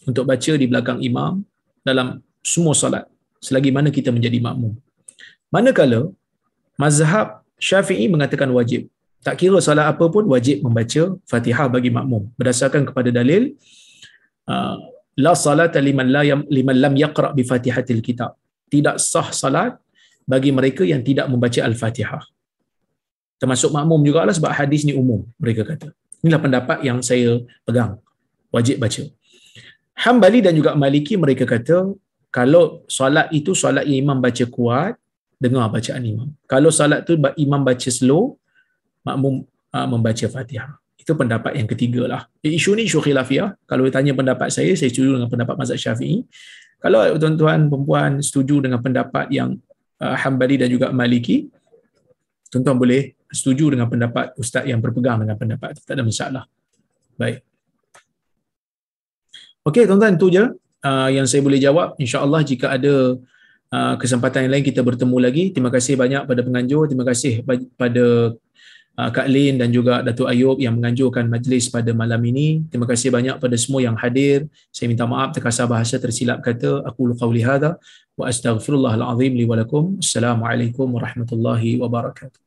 untuk baca di belakang imam dalam semua solat selagi mana kita menjadi makmum. Manakala mazhab Syafi'i mengatakan wajib. Tak kira solat apa pun wajib membaca Fatihah bagi makmum berdasarkan kepada dalil la salata liman lam yaqra bi Fatihatil kitab. Tidak sah salat bagi mereka yang tidak membaca Al-Fatihah. Termasuk makmum jugalah sebab hadis ni umum, mereka kata. Inilah pendapat yang saya pegang. Wajib baca. Hambali dan juga Maliki mereka kata kalau solat itu solat yang imam baca kuat, dengar bacaan imam. Kalau solat tu imam baca slow, makmum membaca Fatihah. Itu pendapat yang ketiga lah. Isu ni isu khilafiyah. Kalau ditanya pendapat saya setuju dengan pendapat mazhab Syafi'i. Kalau tuan-tuan perempuan setuju dengan pendapat yang Hambali dan juga Maliki, tuan-tuan boleh setuju dengan pendapat ustaz yang berpegang dengan pendapat itu. Tak ada masalah. Baik. Okey tuan-tuan, itu je yang saya boleh jawab. InsyaAllah jika ada kesempatan yang lain kita bertemu lagi. Terima kasih banyak pada penganjur. Terima kasih pada Kak Lin dan juga Datuk Ayub yang menganjurkan majlis pada malam ini. Terima kasih banyak pada semua yang hadir. Saya minta maaf terkasar bahasa tersilap kata. Aqulu qawli hadha wa astaghfirullahal azim li wa lakum. Assalamualaikum warahmatullahi wabarakatuh.